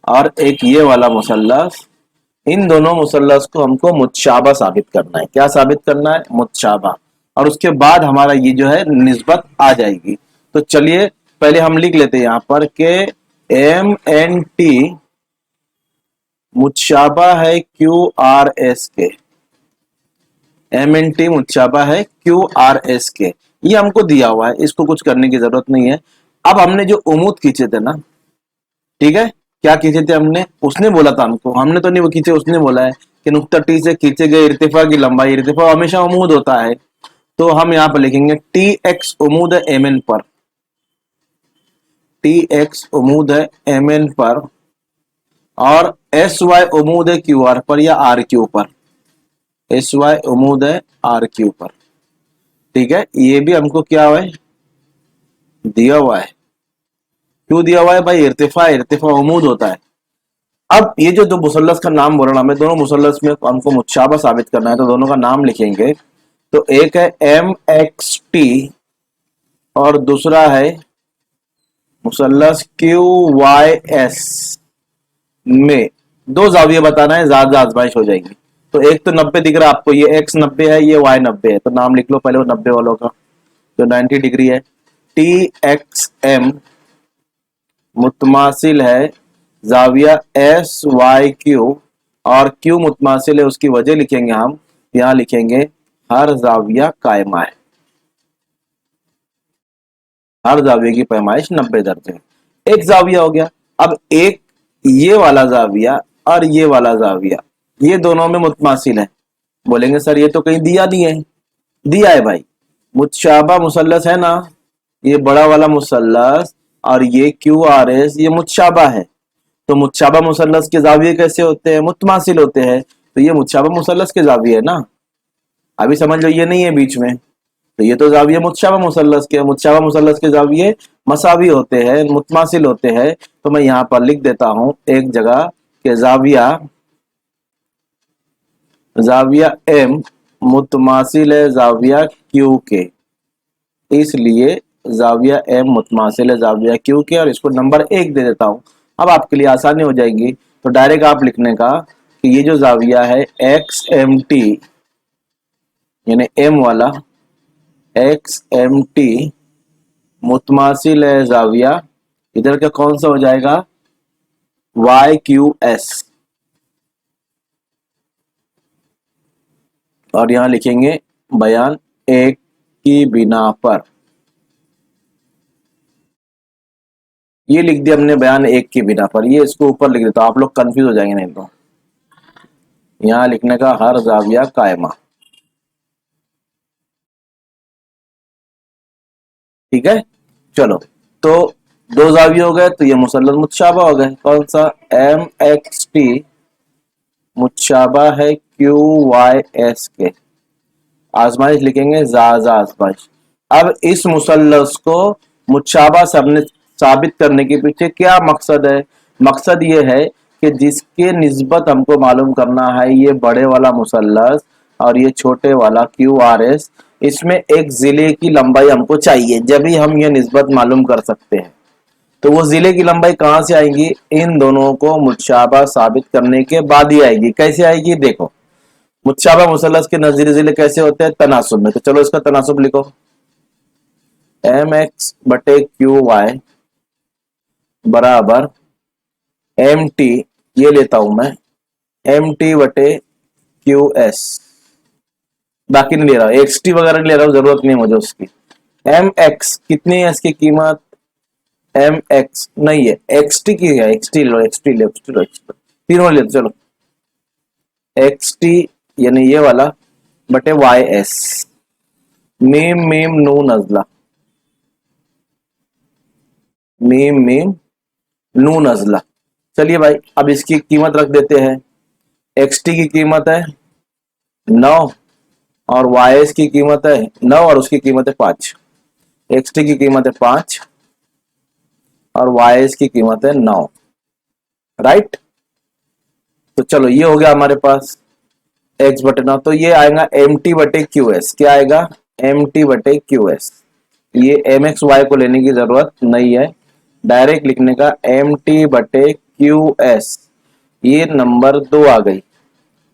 और एक ये वाला मुसल्लस, इन दोनों मुसल्लस को हमको मुतशाबा साबित करना है। क्या साबित करना है? मुतशाबा। और उसके बाद हमारा ये जो है निस्बत आ जाएगी। तो चलिए पहले हम लिख लेते हैं यहां पर के एम एन टी मुतशाबा है क्यू आर एस के, एम एन टी मुतशाबा है क्यू आर एस के, ये हमको दिया हुआ है, इसको कुछ करने की जरूरत नहीं है। अब हमने जो उमूद खींचे थे ना, ठीक है, क्या खींचे थे हमने? उसने बोला था हमको, हमने तो नहीं वो खींचे, उसने बोला है कि नुक्ता टी से खींचे गए इर्तिफा की लंबाई, इर्तिफा हमेशा उमूद होता है, तो हम यहाँ पर लिखेंगे टी एक्स उमूद है एम एन पर, टी एक्स उमूद है एम एन पर, और एस वाई उमूद है क्यू आर पर या आर क्यू पर, एस वाई उमूद है आर क्यू पर। ठीक है, ये भी हमको क्या हुआ है, दिया हुआ है। क्यों दिया हुआ है भाई, इर्तिफा, इर्तिफा उमूद होता है। अब ये जो दो मुसल्लस का नाम बोलना, हमें दोनों मुसल्लस में हमको मुशाबा साबित करना है, तो दोनों का नाम लिखेंगे। तो एक है एम एक्स टी और दूसरा है मुसल्लस क्यू वाई एस में दो जाविये बताना है, ज्यादा आजमाइश हो जाएगी। तो एक तो 90 दिख रहा है आपको, ये एक्स 90 है, ये वाई 90 है, तो नाम लिख लो पहले वो 90 वालों का, जो 90 डिग्री है। टी एक्स एम मुतमासिल है जाविया एस वाई क्यू, और क्यू मुतमासिल है उसकी वजह लिखेंगे हम, यहां लिखेंगे हर जाविया कायमा है, हर जाविये की पैमाइश 90 दर्जे है। एक जाविया हो गया। अब एक ये वाला जाविया और ये वाला जाविया, ये दोनों में मुतमासिल है। बोलेंगे सर ये तो कहीं दिया नहीं है, दिया है भाई, मुतशाबा मुसल्लस है ना, ये बड़ा वाला मुसल्लस और ये क्यू आर एस, ये मुतशाबा है। तो मुतशाबा मुसल्लस के जाविये कैसे होते हैं, मुतमासिल होते हैं, तो ये मुतशाबा मुसल्लस के जाविये है ना। अभी समझ लो ये नहीं है बीच में, तो ये तो जाविये मुतशाबा मुसल्लस के, मुतशाबा मुसल्लस के जाविये मसावी होते हैं, मुतमासिल होते हैं। तो मैं यहां पर लिख देता हूं एक जगह के जाविया, जाविया एम मुतमासिल है जाविया क्यू के, इसलिए जाविया एम मुतमासिल है जाविया क्यू के, और इसको नंबर 1 दे देता हूं। अब आपके लिए आसानी हो जाएगी, तो डायरेक्ट आप लिखने का कि ये जो जाविया है एक्स एम टी, यानी एम वाला एक्स एम टी मुतमासिल है जाविया, इधर का कौन सा हो जाएगा, वाई क्यू एस, और यहां लिखेंगे बयान एक की बिना पर। ये लिख दिया हमने बयान एक की बिना पर, ये इसको ऊपर लिख देता हूं, आप लोग कंफ्यूज हो जाएंगे नहीं तो। यहां लिखने का हर जाविया कायमा। ठीक है, चलो, तो दो जाविये हो गए, तो ये मुसल्लस मुतशाबा हो गए। कौन सा, एम एक्स टी मुतशाबा है क्यू वाई एस के, आजमाइश लिखेंगे जाजा आजमाइश। अब इस मुसल्लस को मुतशाबा सबने साबित करने के पीछे क्या मकसद है, मकसद ये है कि जिसके निस्बत हमको मालूम करना है, ये बड़े वाला मुसल्लस और ये छोटे वाला क्यू आर एस, इसमें एक जिले की लंबाई हमको चाहिए, जब ही हम ये निस्बत मालूम कर सकते हैं। तो वो जिले की लंबाई कहां से आएगी, इन दोनों को मुतशाबा साबित करने के बाद ही आएगी। कैसे आएगी, देखो, मुतशाबा मुसल्लस के नजीर जिले कैसे होते हैं, तनासुब में। तो चलो इसका तनासुब लिखो, एम एक्स बटे क्यू वाई बराबर एम टी, ये लेता हूं मैं, एम टी बटे क्यू एस, बाकी नहीं ले रहा, एक्स टी वगैरह नहीं ले रहा हूं, जरूरत नहीं मुझे उसकी। एम एक्स कितनी है इसकी कीमत, एम एक्स नहीं है, एक्स टी की है, एक्स टी लो, एक्स टी लो, तीनों ले, चलो एक्स टी यानी ये वाला बटे वाई एस, मीम मीम नून नजला, मीम मीम नून नजला। चलिए भाई, अब इसकी कीमत रख देते हैं। एक्स टी की कीमत है 9 और वाई एस की कीमत है 9 और उसकी कीमत है 5। एक्स टी की कीमत है 5 और वाई एस की कीमत है 9, राइट। तो चलो ये हो गया हमारे पास एक्स बटे 9, तो ये आएगा एम टी बटे क्यू एस, क्या आएगा, एम टी बटे क्यू एस। ये एम एक्स वाई को लेने की जरूरत नहीं है, डायरेक्ट लिखने का एम टी बटे क्यू एस, ये नंबर 2 आ गई।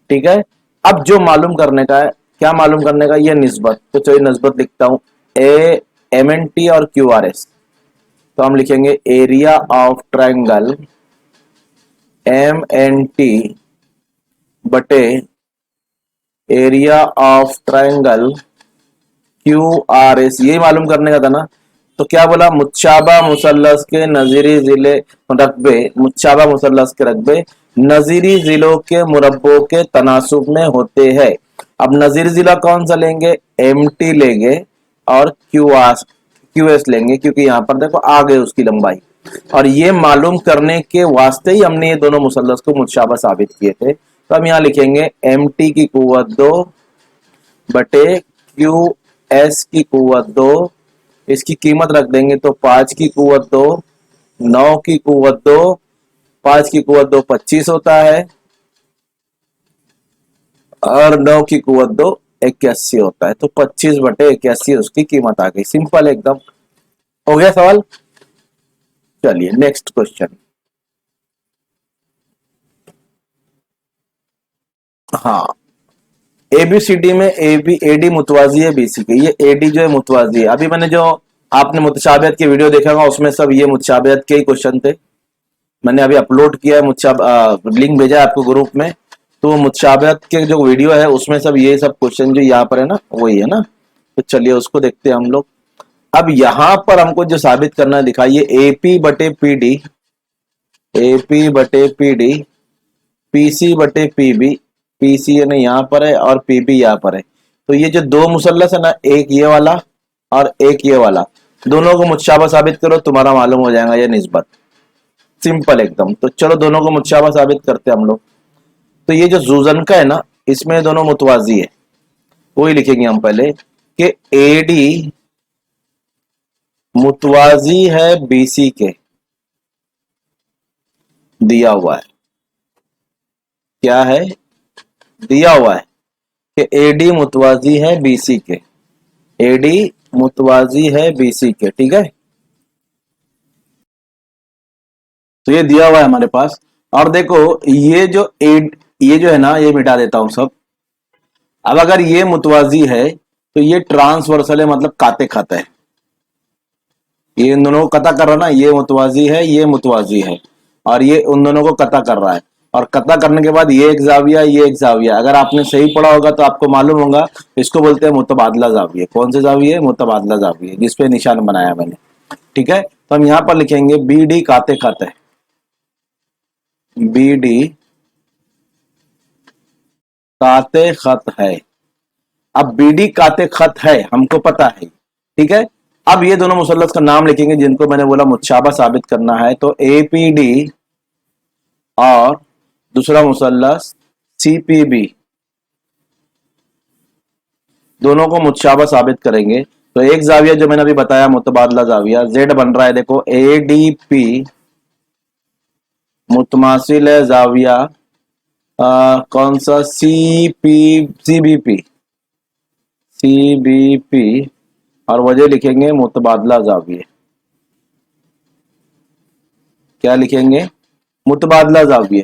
ठीक है, अब जो मालूम करने का है, क्या मालूम करने का, ये निस्बत। तो चलिए निस्बत लिखता हूं, ए एम एन टी और क्यू आर एस, तो हम लिखेंगे area of triangle M N T बटे area of triangle Q R S, यही मालूम करने का था ना। तो क्या बोला, मुतशाबा मुसल्लस के नजीरी जिले रकबे, मुतशाबा मुसल्लस के रकबे नजीरी जिलों के मुरब्बों के तनासुब में होते हैं। अब नजीरी जिला कौन सा लेंगे, एमटी लेंगे और क्यूएस लेंगे, क्योंकि यहां पर देखो आ गए उसकी लंबाई। और ये मालूम करने के वास्ते ही हमने ये दोनों मुसल्लस को मुतशाबह साबित किए थे। तो हम यहां लिखेंगे एमटी की कुव्वत 2 बटे क्यूएस की कुव्वत 2, इसकी कीमत रख देंगे तो 5 की कुव्वत 2, 9 की कुव्वत 2, 5 की कुव्वत 2 25 होता है और 9 की कुव्वत 2 81 होता है। तो 25 बटे 81 उसकी कीमत आ गई। सिंपल एकदम। हो गया सवाल। चलिए नेक्स्ट क्वेश्चन। हाँ, एबीसीडी में एबी एडी मुतवाजी है बीसी के। ये एडी जो है मुतवाजी है। अभी मैंने जो आपने मुतशाबियत की वीडियो देखा होगा उसमें सब ये मुतशाबियत के ही क्वेश्चन थे। मैंने अभी अपलोड किया है, लिंक भेजा है आपको ग्रुप में। तो मुतशाबियत के जो वीडियो है उसमें सब ये सब क्वेश्चन जो यहाँ पर है ना वही है ना। तो चलिए उसको देखते हैं हम लोग। अब यहां पर हमको जो साबित करना है दिखाइए, एपी बटे पीडी, एपी बटे पीडी, पीसी बटे पीबी, पीसी यानी यहां पर है और पीबी यहां पर है। तो ये जो दो मुसल्लस है ना, एक ये वाला और एक ये वाला, दोनों को मुतशाबह साबित करो, तुम्हारा मालूम हो जाएगा ये निस्बत। सिंपल एकदम। तो चलो दोनों को मुतशाबह साबित करते हैं हम लोग। तो ये जो जूजन का है ना, इसमें दोनों मुतवाजी है। वही लिखेंगे हम पहले कि एडी मुतवाजी है बीसी के। दिया हुआ है, क्या है, दिया हुआ है कि एडी मुतवाजी है बीसी के, एडी मुतवाजी है बीसी के। ठीक है, तो ये दिया हुआ है हमारे पास। और देखो ये जो ये जो है ना, ये मिटा देता हूं सब। अब अगर ये मुतवाजी है तो ये ट्रांसवर्सल है, मतलब काते खाता है। ये इन दोनों को कता कर रहा है ना, ये मुतवाजी है, ये मुतवाजी है, और ये उन दोनों को कता कर रहा है। और कता करने के बाद ये एक जाविया, ये एक जाविया। अगर आपने सही पढ़ा होगा तो आपको मालूम होगा, इसको बोलते हैं मुतबादला जाविया। कौन से जाविये, मुतबादला जाविये, जिसपे निशान बनाया मैंने। ठीक है, तो हम यहां पर लिखेंगे बी डी काते खत है, बी डी काते खत है। अब बीडी काते खत है हमको पता है। ठीक है, अब ये दोनों मुसल्लस का नाम लिखेंगे जिनको मैंने बोला मुतशाबा साबित करना है। तो एपीडी और दूसरा मुसल्लस सीपीबी, दोनों को मुतशाबा साबित करेंगे। तो एक जाविया जो मैंने अभी बताया मुतबादला जाविया, जेड बन रहा है देखो, एडीपी मुतमासिल है जाविया कौन सा, सीबीपी, सीबीपी, और वजह लिखेंगे मुतबादला जाविये। क्या लिखेंगे, मुतबादला जाविये।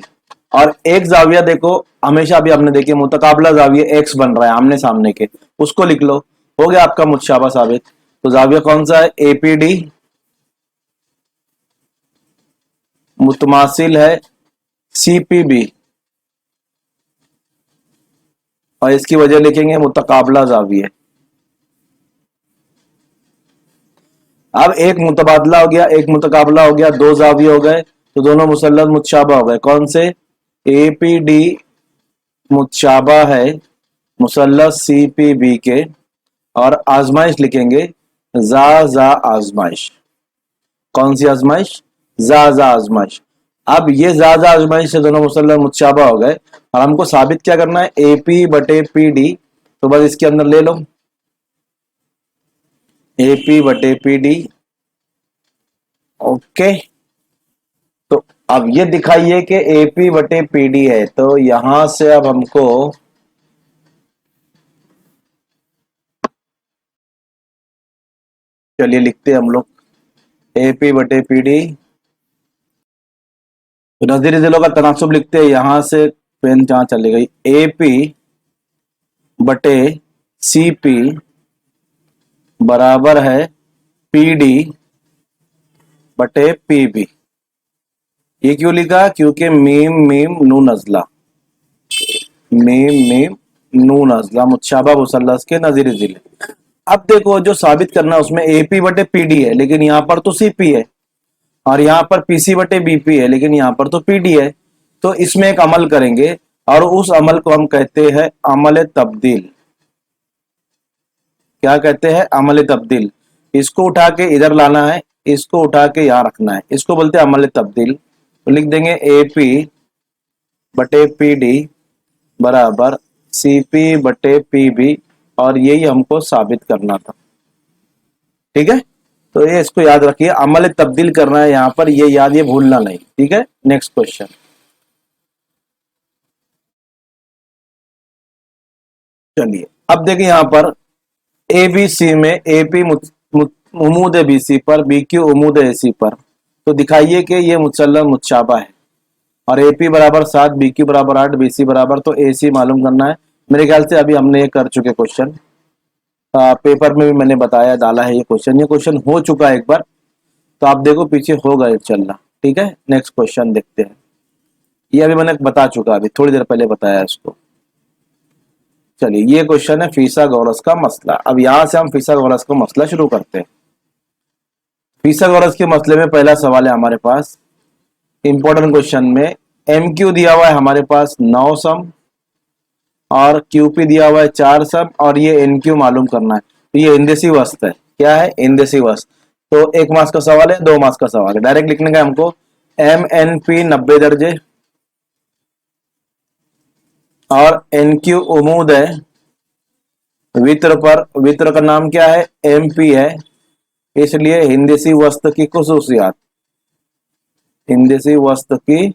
और एक जाविया देखो, हमेशा अभी आपने देखिए मुतकाबला जाविया एक्स बन रहा है आमने सामने के, उसको लिख लो, हो गया आपका मुतशाबा साबित। तो जाविया कौन सा है, एपीडी मुतमासिल है सीपीबी, और इसकी वजह लिखेंगे मुतकाबला जाविये। अब एक मुतबादला हो गया, एक मुतकाबला हो गया, दो जाविये हो गए, तो दोनों मुसल्लस मुतशाबा हो गए। कौन से, एपीडी मुतशाबा है मुसल्लस सीपीबी के, और आजमाइश लिखेंगे जा आजमाइश। कौन सी आजमाइश, जा आजमाइश। अब ये जा आजमाइश से दोनों मुसल्लस मुतशाबा हो गए, और हमको साबित क्या करना है, एपी बटे पीडी। तो बस इसके अंदर ले लो एपी बटे पीडी। ओके, तो अब ये दिखाइए कि एपी बटे पीडी है। तो यहां से अब हमको चलिए लिखते हैं हम लोग, एपी बटे पीडी। तो नजीरी जिलों का तनासुब लिखते हैं, यहां से पेन जहां चली गई, एपी बटे सीपी बराबर है पीडी बटे पीबी। ये क्यों लिखा, क्योंकि मीम मीम नून नजला, मीम मीम नून नजला मुतशाबा मुसल्लस के नजीरी जिले। अब देखो जो साबित करना है उसमें एपी बटे पीडी है, लेकिन यहां पर तो सीपी है, और यहां पर पीसी बटे बीपी है, लेकिन यहां पर तो पीडी है। तो इसमें एक अमल करेंगे और उस अमल को हम कहते हैं अमल तब्दील। क्या कहते हैं? अमल तब्दील। इसको उठा के इधर लाना है, इसको उठा के यहां रखना है, इसको बोलते हैं अमल तब्दील। तो लिख देंगे AP बटे PD बराबर CP बटे PB, और यही हमको साबित करना था। ठीक है, तो ये इसको याद रखिए, अमल तब्दील करना है यहां पर, ये याद, ये भूलना नहीं। ठीक है, नेक्स्ट क्वेश्चन। चलिए अब देखिए यहां पर ABC में AP उमूद है BC पर, BQ उमूद है AC पर, तो दिखाइए कि ये मुसल्सल मुतशाबा है। और AP बराबर 7, BQ बराबर 8, BC बराबर, तो AC मालूम करना है। मेरे ख्याल से अभी हमने ये कर चुके क्वेश्चन, पेपर में भी मैंने बताया, डाला है ये क्वेश्चन हो चुका है एक बार, तो आप देखो पीछे होगा चलना। ठीक है, नेक्स्ट क्वेश्चन देखते हैं। ये अभी मैंने बता चुका, अभी थोड़ी देर पहले बताया इसको। चलिए ये क्वेश्चन है फिसागोरस का मसला। अब यहां से हम फिसागोरस का मसला शुरू करते हैं। फिसागोरस के मसले में पहला सवाल है हमारे पास, इंपॉर्टेंट क्वेश्चन में MQ दिया हुआ है हमारे पास 9 सम, और QP दिया हुआ है 4 सम, और ये NQ मालूम करना है। तो ये इंदेसी वस्त है। क्या है? इंदेसी वस्त। तो 1 मार्क्स का सवाल है, 2 मार्क्स का सवाल है, डायरेक्ट लिखने का हमको। MNP 90 दर्जे और NQ उमूद है वित्र पर, वित्र का नाम क्या है? MP है, इसलिए हिंदसी वस्त की खुसूसियात, हिंदसी वस्त की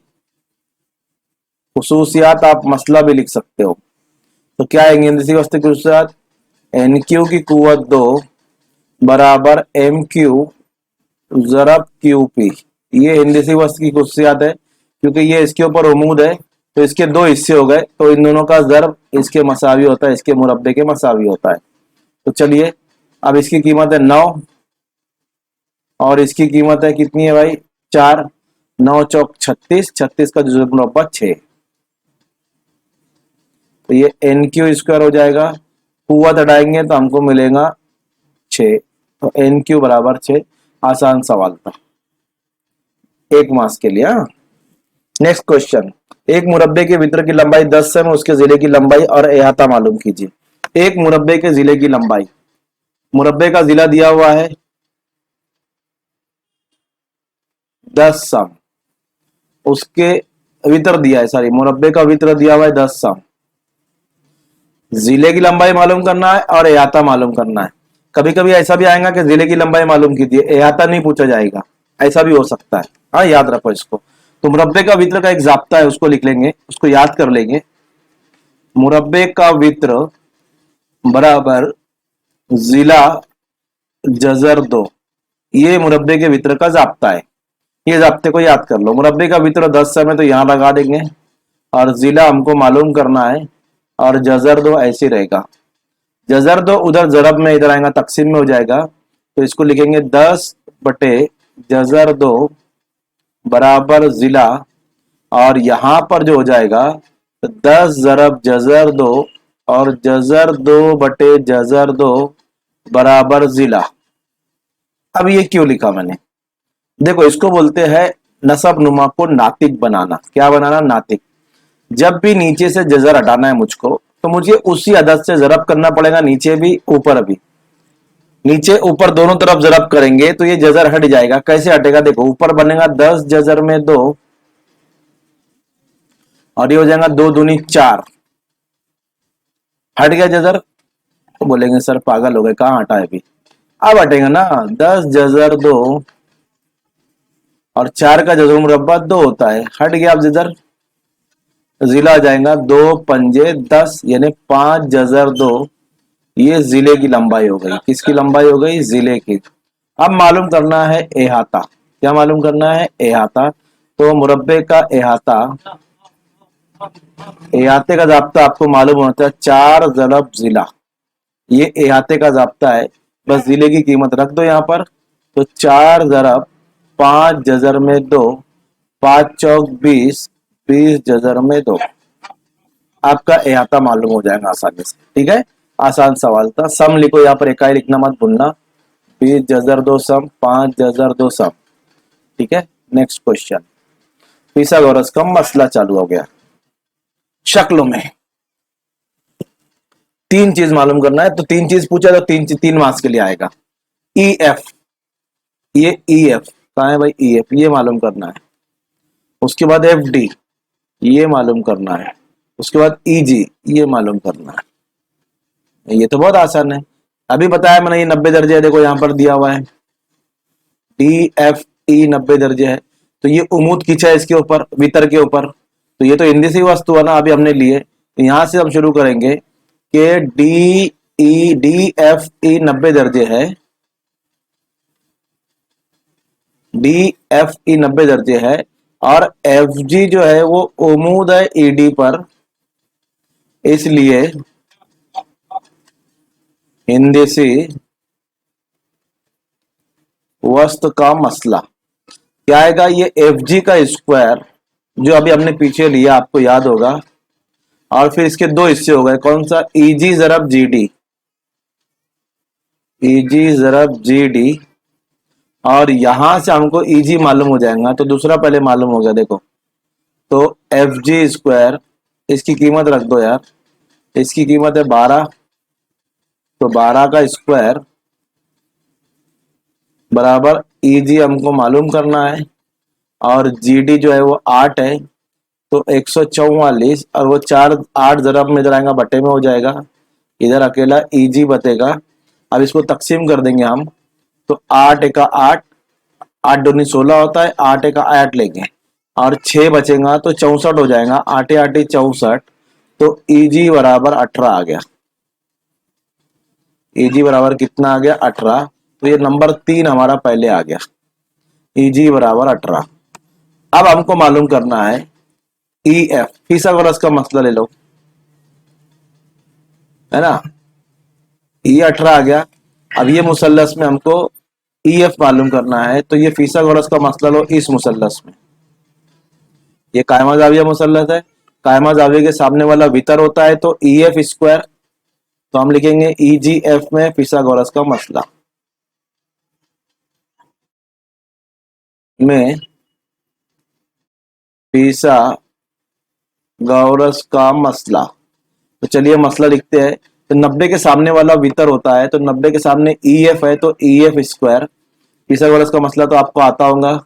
खुसूसियात, आप मसला भी लिख सकते हो। तो क्या है हिंदसी वस्त की खुसूसियात? NQ की कुव्वत 2 बराबर MQ ज़रब QP। ये हिंदसी वस्त की खुसूसियात है, क्योंकि ये इसके ऊपर उमूद है, तो इसके 2 हिस्से हो गए, तो इन दोनों का ज़रब इसके मसावी होता है, इसके मुरब्बे के मसावी होता है। तो चलिए अब इसकी कीमत है 9, और इसकी कीमत है कितनी है भाई? 4। 9 चौक 36, 36 का जुज़ मुरब्बा 6। तो ये NQ स्क्वायर हो जाएगा, कुव्वत हटाएंगे तो हमको मिलेगा 6, तो NQ बराबर 6। आसान सवाल था, 1 मार्क्स के लिए। नेक्स्ट क्वेश्चन, एक मुरब्बे के वित्र की लंबाई 10 सेम, उसके जिले की लंबाई और अहाता मालूम कीजिए। एक मुरब्बे के जिले की लंबाई, मुरब्बे का जिला दिया हुआ है 10 सम, उसके वित्र दिया है, सॉरी मुरब्बे का वित्र दिया हुआ है 10 सम, जिले की लंबाई मालूम करना है और अहाता मालूम करना है। कभी कभी ऐसा भी आएगा कि जिले की लंबाई मालूम कीजिए, अहाता नहीं पूछा जाएगा, ऐसा भी हो सकता है। हाँ, याद रखो इसको। तो मुरब्बे का वित्र का एक जाब्ता है, उसको लिख लेंगे, उसको याद कर लेंगे। मुरब्बे का वित्र बराबर जिला जजर 2, ये मुरब्बे के वित्र का जाब्ता है। ये जाब्ते को याद कर लो। मुरब्बे का वित्र 10 सम है, तो यहां लगा देंगे, और जिला हमको मालूम करना है, और जजर 2 ऐसे रहेगा। जजर 2 उधर जरब में इधर आएगा, तकसीम में हो जाएगा, तो इसको लिखेंगे 10 बटे जजर 2 बराबर जिला, और यहां पर जो हो जाएगा 10 ज़रब जजर 2, और जजर 2 बटे जजर 2 बराबर जिला। अब ये क्यों लिखा मैंने? देखो, इसको बोलते हैं नसब नुमा को नातिक बनाना। क्या बनाना? नातिक। जब भी नीचे से जजर हटाना है मुझको, तो मुझे उसी अदद से जरब करना पड़ेगा, नीचे भी ऊपर भी। नीचे ऊपर दोनों तरफ जरब करेंगे तो ये जजर हट जाएगा। कैसे हटेगा? देखो, ऊपर बनेगा 10 जजर में 2, और ये हो जाएगा 2 दूनी 4, हट गया जजर। तो बोलेंगे सर पागल हो गए, कहाँ हटा है अभी? अब हटेगा ना, 10 जजर 2, और 4 का जजर मुरब्बा 2 होता है, हट गया अब जजर, जिला आ जाएगा 2 पंजे 10, यानी 5 जजर 2, ये जिले की लंबाई हो गई। किसकी लंबाई हो गई? जिले की। अब मालूम करना है अहाता। क्या मालूम करना है? अहाता। तो मुरब्बे का अहाता, अहाते का जाब्ता आपको मालूम होता है 4 ज़रब जिला, ये अहाते का जाब्ता है। बस जिले की कीमत रख दो यहाँ पर, तो 4 ज़रब 5 जजर में 2, 5 चौक 20, 20 जजर में 2, आपका अहाता मालूम हो जाएगा आसानी से। ठीक है, आसान सवाल था। सम लिखो यहाँ पर, इकाई लिखना मत भूलना। 20 जजर 2 सम, 5 जजर 2 सम। ठीक है, नेक्स्ट क्वेश्चन। फिसागोरस का मसला चालू हो गया। शक्लों में तीन चीज मालूम करना है, तो तीन चीज पूछा तो तीन मार्क्स के लिए आएगा। ई एफ, ये ई एफ कहाँ है भाई, ई एफ ये मालूम करना है। उसके बाद एफ डी ये मालूम करना है। उसके बाद ई जी ये मालूम करना है। ये तो बहुत आसान है, अभी बताया मैंने, ये 90 दर्जे है, देखो यहाँ पर दिया हुआ है डी एफ ई 90 दर्जे है। तो ये उम्मीद खींचा है इसके ऊपर, वितर के ऊपर, तो ये तो हिंदी से ही वस्तु है ना, अभी हमने लिए। तो यहां से हम शुरू करेंगे कि डी एफ ई 90 दर्जे है, डी एफ ई 90 दर्जे है, और एफ जी जो है वो उम्मीद है ईडी पर, इसलिए हिंदी से वस्तु का मसला क्या आएगा, ये एफ जी का स्क्वायर जो अभी हमने पीछे लिया आपको याद होगा, और फिर इसके दो हिस्से हो गए, कौन सा, ई जी जरब जी डी, ई जी जरब जी डी, और यहां से हमको ई जी मालूम हो जाएगा, तो दूसरा पहले मालूम हो गया देखो। तो एफ जी स्क्वायर, इसकी कीमत रख दो यार, इसकी कीमत है 12, तो 12 का स्क्वायर बराबर ई जी हमको मालूम करना है, और जी डी जो है वो 8 है, तो 144, और वो 4 8 जरब में इधर आएगा बटे में हो जाएगा, इधर अकेला ई जी बतेगा। अब इसको तकसीम कर देंगे हम, तो 8 एका 8, 8 दूनी 16 होता है, 8 एका 8 लेंगे, और 6 बचेगा तो 64 हो जाएगा, 8 8 64, तो ई जी बराबर 18 आ गया। ई जी बराबर कितना आ गया, 18, तो ये नंबर 3 हमारा पहले आ गया, ई जी बराबर 18। अब हमको मालूम करना है ई एफ, फिसागोरस का मसला ले लो, है ना, ई 18 आ गया। अब ये मुसल्लस में हमको ई एफ मालूम करना है, तो ये फिसागोरस का मसला लो इस मुसल्लस में, ये कायमा जाविया मुसल्लस है, कायमा जाविया के सामने वाला वितर होता है, तो ई एफ स्क्वायर, तो हम लिखेंगे ई जी एफ में फिसागोरस का मसला में फिसागोरस का मसला। तो चलिए मसला लिखते हैं। तो 90 के सामने वाला वितर होता है, तो 90 के सामने ई एफ है, तो ई एफ स्क्वायर, फिसागोरस का मसला तो आपको आता होगा,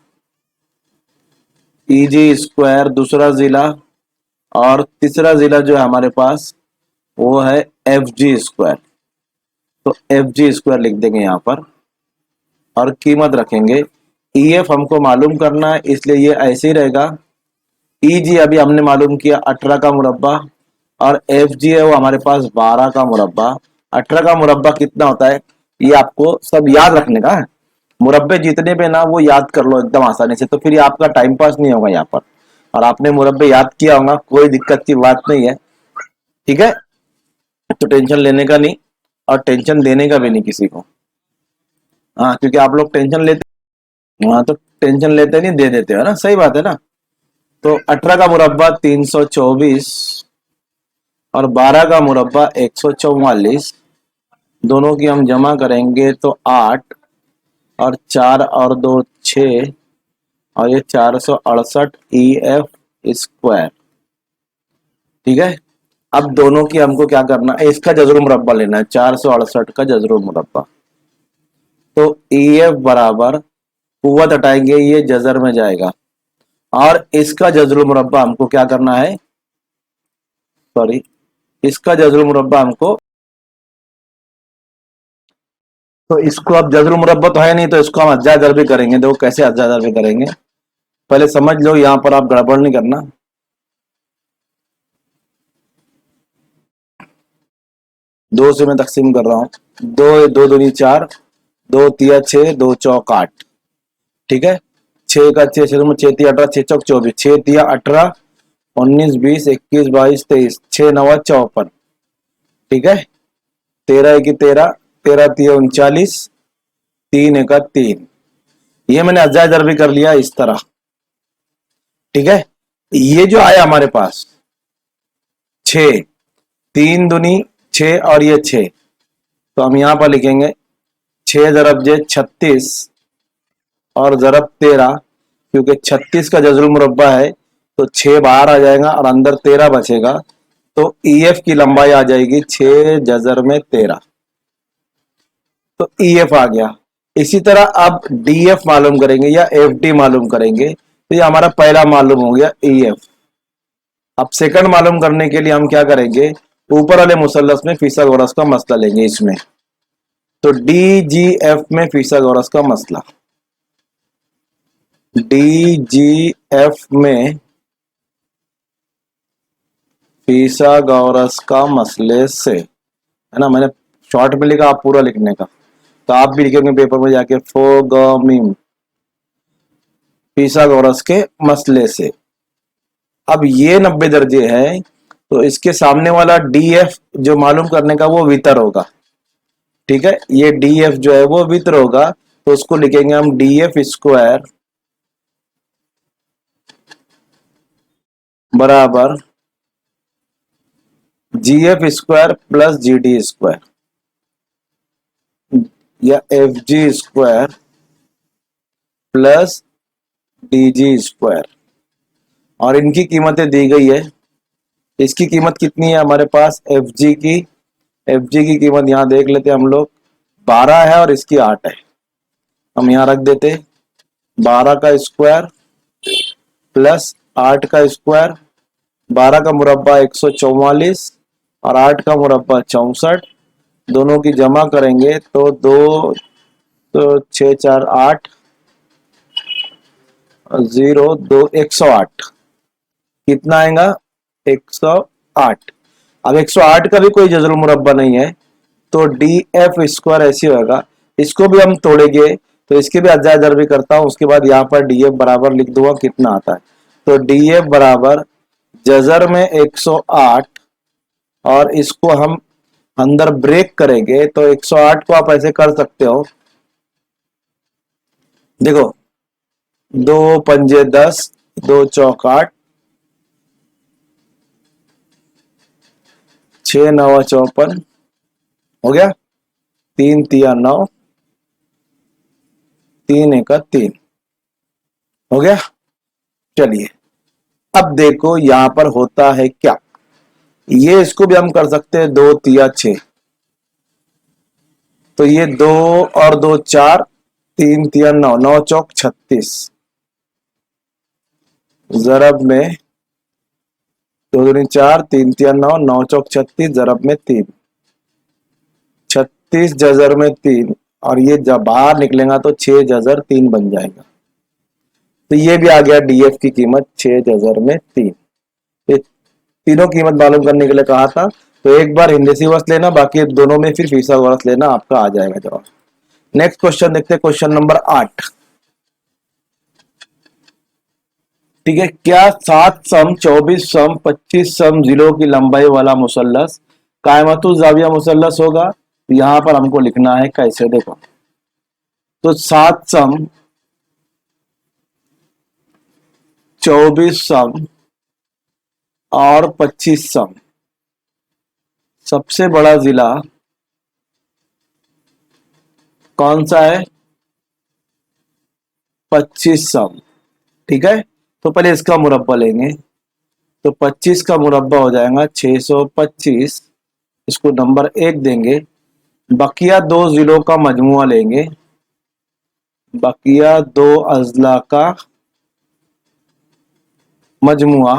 ई जी स्क्वायर दूसरा जिला, और तीसरा जिला जो है हमारे पास वो है एफ जी स्क्वायर, तो एफ जी स्क्वायर लिख देंगे यहाँ पर, और कीमत रखेंगे। ई एफ हमको मालूम करना है, इसलिए ये ऐसे ही रहेगा। ई जी अभी हमने मालूम किया 18 का मुरब्बा, और एफ जी है वो हमारे पास 12 का मुरब्बा। 18 का मुरब्बा कितना होता है, ये आपको सब याद रखने का है, मुरब्बे जितने पे ना वो याद कर लो एकदम आसानी से, तो फिर ये आपका टाइम पास नहीं होगा यहाँ पर, और आपने मुरब्बे याद किया होगा, कोई दिक्कत की बात नहीं है, ठीक है। तो टेंशन लेने का नहीं, और टेंशन देने का भी नहीं किसी को, हाँ, क्योंकि आप लोग टेंशन लेते, हाँ, तो टेंशन लेते नहीं, दे देते हो ना, सही बात है ना। तो 18 का मुरब्बा 324, और 12 का मुरब्बा 144, दोनों की हम जमा करेंगे तो 8, और 4 और 2 6, और ये 468 ई एफ स्क्वायर, ठीक है। अब दोनों की हमको क्या करना है, इसका जजर मुरब्बा लेना है, 468 का जजर मुरब्बा, तो ई एफ बराबर कुव्वत हटाएंगे, ये जजर में जाएगा, और इसका जजर मुरब्बा हमको क्या करना है, सॉरी, इसका जजर मुरब्बा हमको, तो इसको अब जजर मुरब्बा तो है नहीं, तो इसको हम अज्जा दर भी करेंगे। देखो कैसे अज्जा दर भी करेंगे, पहले समझ लो, यहां पर आप गड़बड़ नहीं करना। 2 से मैं तकसीम कर रहा हूँ, 2 2 दूनी 4, 2 तिया 6, 2 चौक 8, ठीक है। 6 का 6 6 6 तिया 18, 6 चौक 24, 6 तिया 18, 19 20 21 22 23, 6 9 54, ठीक है। 13 की 13, 13 तिया 39, 3 1 3, ये मैंने अज्जा दर भी कर लिया इस तरह, ठीक है। ये जो आया हमारे पास 6, 3 दूनी 6, और ये 6, तो हम यहां पर लिखेंगे 6 जरब जे 36, और जरब 13, क्योंकि 36 का जजरुल मुरब्बा है तो 6 बाहर आ जाएगा और अंदर 13 बचेगा, तो EF की लंबाई आ जाएगी 6 जजर में 13, तो EF आ गया। इसी तरह अब DF मालूम करेंगे या FD मालूम करेंगे, तो ये हमारा पहला मालूम हो गया EF। अब सेकंड मालूम करने के लिए हम क्या करेंगे, ऊपर वाले मुसल्लस में फिसागोरस का मसला लेंगे इसमें, तो DGF में फिसागोरस का मसला, DGF में फिसागोरस का मसले से, है ना, मैंने शॉर्ट में लिखा, आप पूरा लिखने का, तो आप भी लिखेंगे पेपर में जाके फोगमीम, फिसागोरस के मसले से। अब ये 90 दर्जे है, तो इसके सामने वाला DF जो मालूम करने का वो वितर होगा, ठीक है, ये DF जो है वो वितर होगा, तो उसको लिखेंगे हम DF स्क्वायर बराबर GF square plus GD square या FG square plus DG square, और इनकी कीमतें दी गई है। इसकी कीमत कितनी है हमारे पास, FG की कीमत यहां देख लेते हैं हम लोग, 12 है और इसकी 8 है, हम यहां रख देते 12 का स्क्वायर प्लस 8 का स्क्वायर, 12 का मुरब्बा 144 और 8 का मुरब्बा 64, दोनों की जमा करेंगे तो 2 तो 6 4 8 0 2 108, कितना आएगा 108। अब 108 का भी कोई जजरुल मुरब्बा नहीं है, तो DF स्क्वायर ऐसे होगा, इसको भी हम तोड़ेंगे, तो इसके भी अज्जा दर भी करता हूं, उसके बाद यहाँ पर DF बराबर लिख दूंगा कितना आता है, तो DF बराबर जजर में 108 और इसको हम अंदर ब्रेक करेंगे, तो 108 को आप ऐसे कर सकते हो, देखो 2 पंजे 10, 2 चौक 8, 6 9 54, हो गया, 3 तिया 9, 3 एक 3, हो गया। चलिए अब देखो यहां पर होता है क्या, ये इसको भी हम कर सकते हैं 2 तिया 6, तो ये 2 और 2 4, 3 तिया 9, 9 चौक 36, जरब में 2 दूनी 4, 3 तिया 9, 9 चौक 36, जरब में 3, 36 जजर में 3, और ये जब बाहर निकलेगा तो 6 जजर 3 बन जाएगा, तो ये भी आ गया DF की कीमत 6 जजर में 3। ये तीनों कीमत मालूम करने के लिए कहा था, तो एक बार हिंदसी वस्त लेना, बाकी दोनों में फिर फिसागोरस लेना, आपका आ जाएगा जवाब। नेक्स्ट क्वेश्चन देखते हैं, क्वेश्चन नंबर 8, ठीक है, क्या 7 सम 24 सम 25 सम जिलों की लंबाई वाला मुसल्लस कायमतुल जाविया मुसल्लस होगा, यहां पर हमको लिखना है कैसे, देखो, तो 7 सम 24 सम और 25 सम, सबसे बड़ा जिला कौन सा है, 25 सम, ठीक है, तो पहले इसका मुरब्बा लेंगे, तो 25 का मुरब्बा हो जाएगा 625, इसको नंबर 1 देंगे, बकिया 2 जिलों का मजमुआ लेंगे, बकिया 2 अजला का मजमुआ,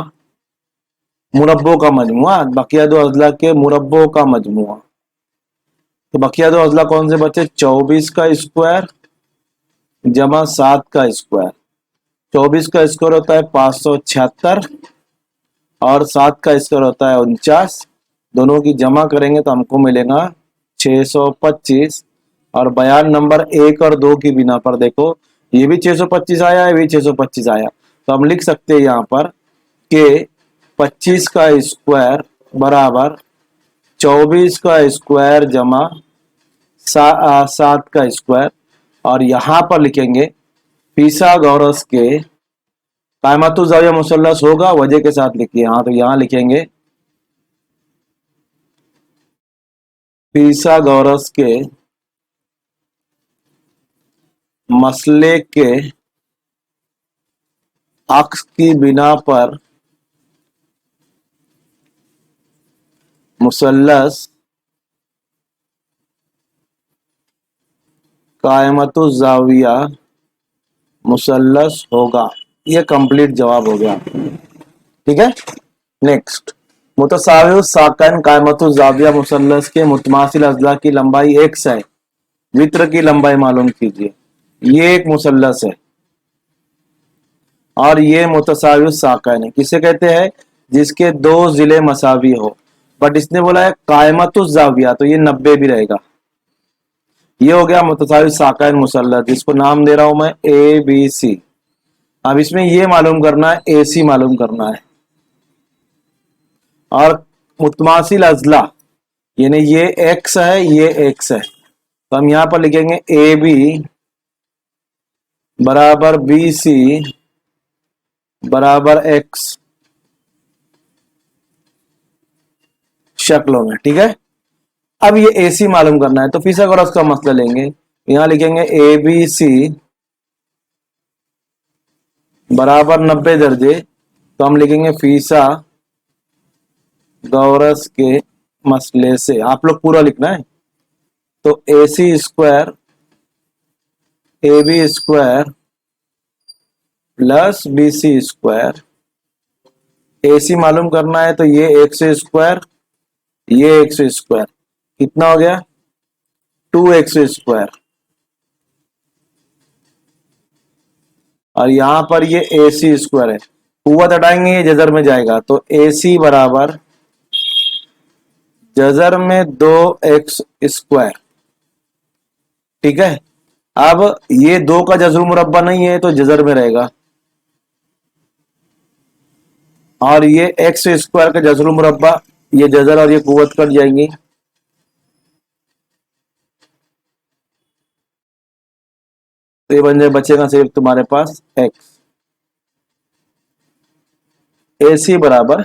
मुरब्बों का मजमुआ, बकिया 2 अजला के मुरब्बों का मजमुआ, तो बकिया 2 अजला कौन से बचे, 24 का स्क्वायर जमा 7 का स्क्वायर, 24 का स्क्वायर होता है 576 और 7 का स्क्वायर होता है 49, दोनों की जमा करेंगे तो हमको मिलेगा 625, और बयान नंबर 1 और 2 की बिना पर देखो, ये भी 625 आया, ये भी 625 आया, तो हम लिख सकते हैं यहाँ पर कि 25 का स्क्वायर बराबर 24 का स्क्वायर जमा 7 का स्क्वायर, और यहां पर लिखेंगे फिसागोरस के कायमतुल जाविया मुसल्लस होगा, वजह के साथ लिखिए, हाँ, तो यहां लिखेंगे फिसागोरस के मसले के अक्ष की बिना पर मुसल्लस कायमतुज जाविया मुसल्लस होगा। ये कंप्लीट जवाब हो गया। ठीक है, नेक्स्ट। मुतसावियुस साकैन कायमतुज जाविया मुसल्लस के मुतमासिल अज़ला की लंबाई x है, वित्र की लंबाई मालूम कीजिए। ये एक मुसल्लस है और ये मुतसावियुस साकैन है। किसे कहते हैं? जिसके दो जिले मसावी हो। बट इसने बोला है कायमतुज जाविया, तो ये 90 भी रहेगा। ये हो गया मुतसावियुस साकैन मुसल्लस, जिसको नाम दे रहा हूं मैं ए बी सी। अब इसमें ये मालूम करना है, ए सी मालूम करना है। और मुतमासिल अज़ला यानी ये x है, ये x है, तो हम यहां पर लिखेंगे ए बी बराबर बी सी बराबर x शक्लों में। ठीक है, अब ये ए सी मालूम करना है, तो फिथागोरस का मसला लेंगे। यहां लिखेंगे ए बी सी बराबर 90 दर्जे, तो हम लिखेंगे फीसा गौरस के मसले से। आप लोग पूरा लिखना है, तो A C square A B square plus B C square. A C मालूम करना है, तो ये एक्स स्क्वायर, ये एक्स स्क्वायर कितना हो गया? 2x square. और यहां पर ये ए सी स्क्वायर है, कुव्वत हटाएंगे ये जजर में जाएगा, तो ए सी बराबर जजर में 2x स्क्वायर। ठीक है, अब ये 2 का जजर मुरब्बा नहीं है, तो जजर में रहेगा। और ये एक्स स्क्वायर का जजर मुरब्बा, ये जजर और ये कुव्वत कट जाएंगी, तो ये बन जाए, बचेगा सिर्फ तुम्हारे पास x। ए सी बराबर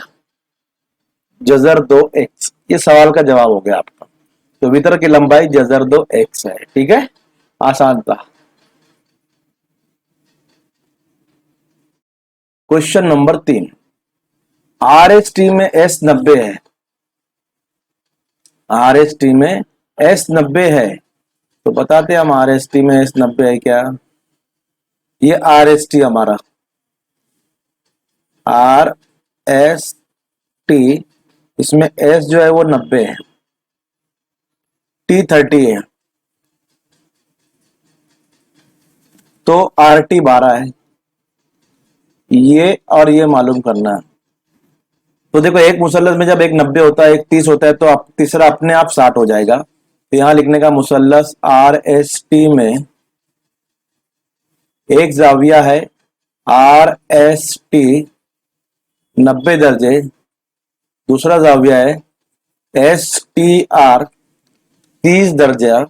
जजर 2x। ये सवाल का जवाब हो गया आपका। तो वितर की लंबाई जजर 2x है। ठीक है, आसान था। Question number 3, R S T में एस 90 है। आर एस टी में एस 90 है, तो बताते हम आर एस टी में एस 90 है क्या। ये आर एस टी हमारा आर एस टी, इसमें एस जो है वो 90 है, टी 30 है, तो आर टी 12 है। ये और ये मालूम करना है। तो देखो, एक मुसल्लस में जब एक 90 होता है, एक 30 होता है, तो आप तीसरा अपने आप 60 हो जाएगा। तो यहां लिखने का मुसल्लस आर एस टी में एक जाविया है आर एस टी 90 दर्जे, दूसरा जाविया है एस टी आर 30 दर्जा,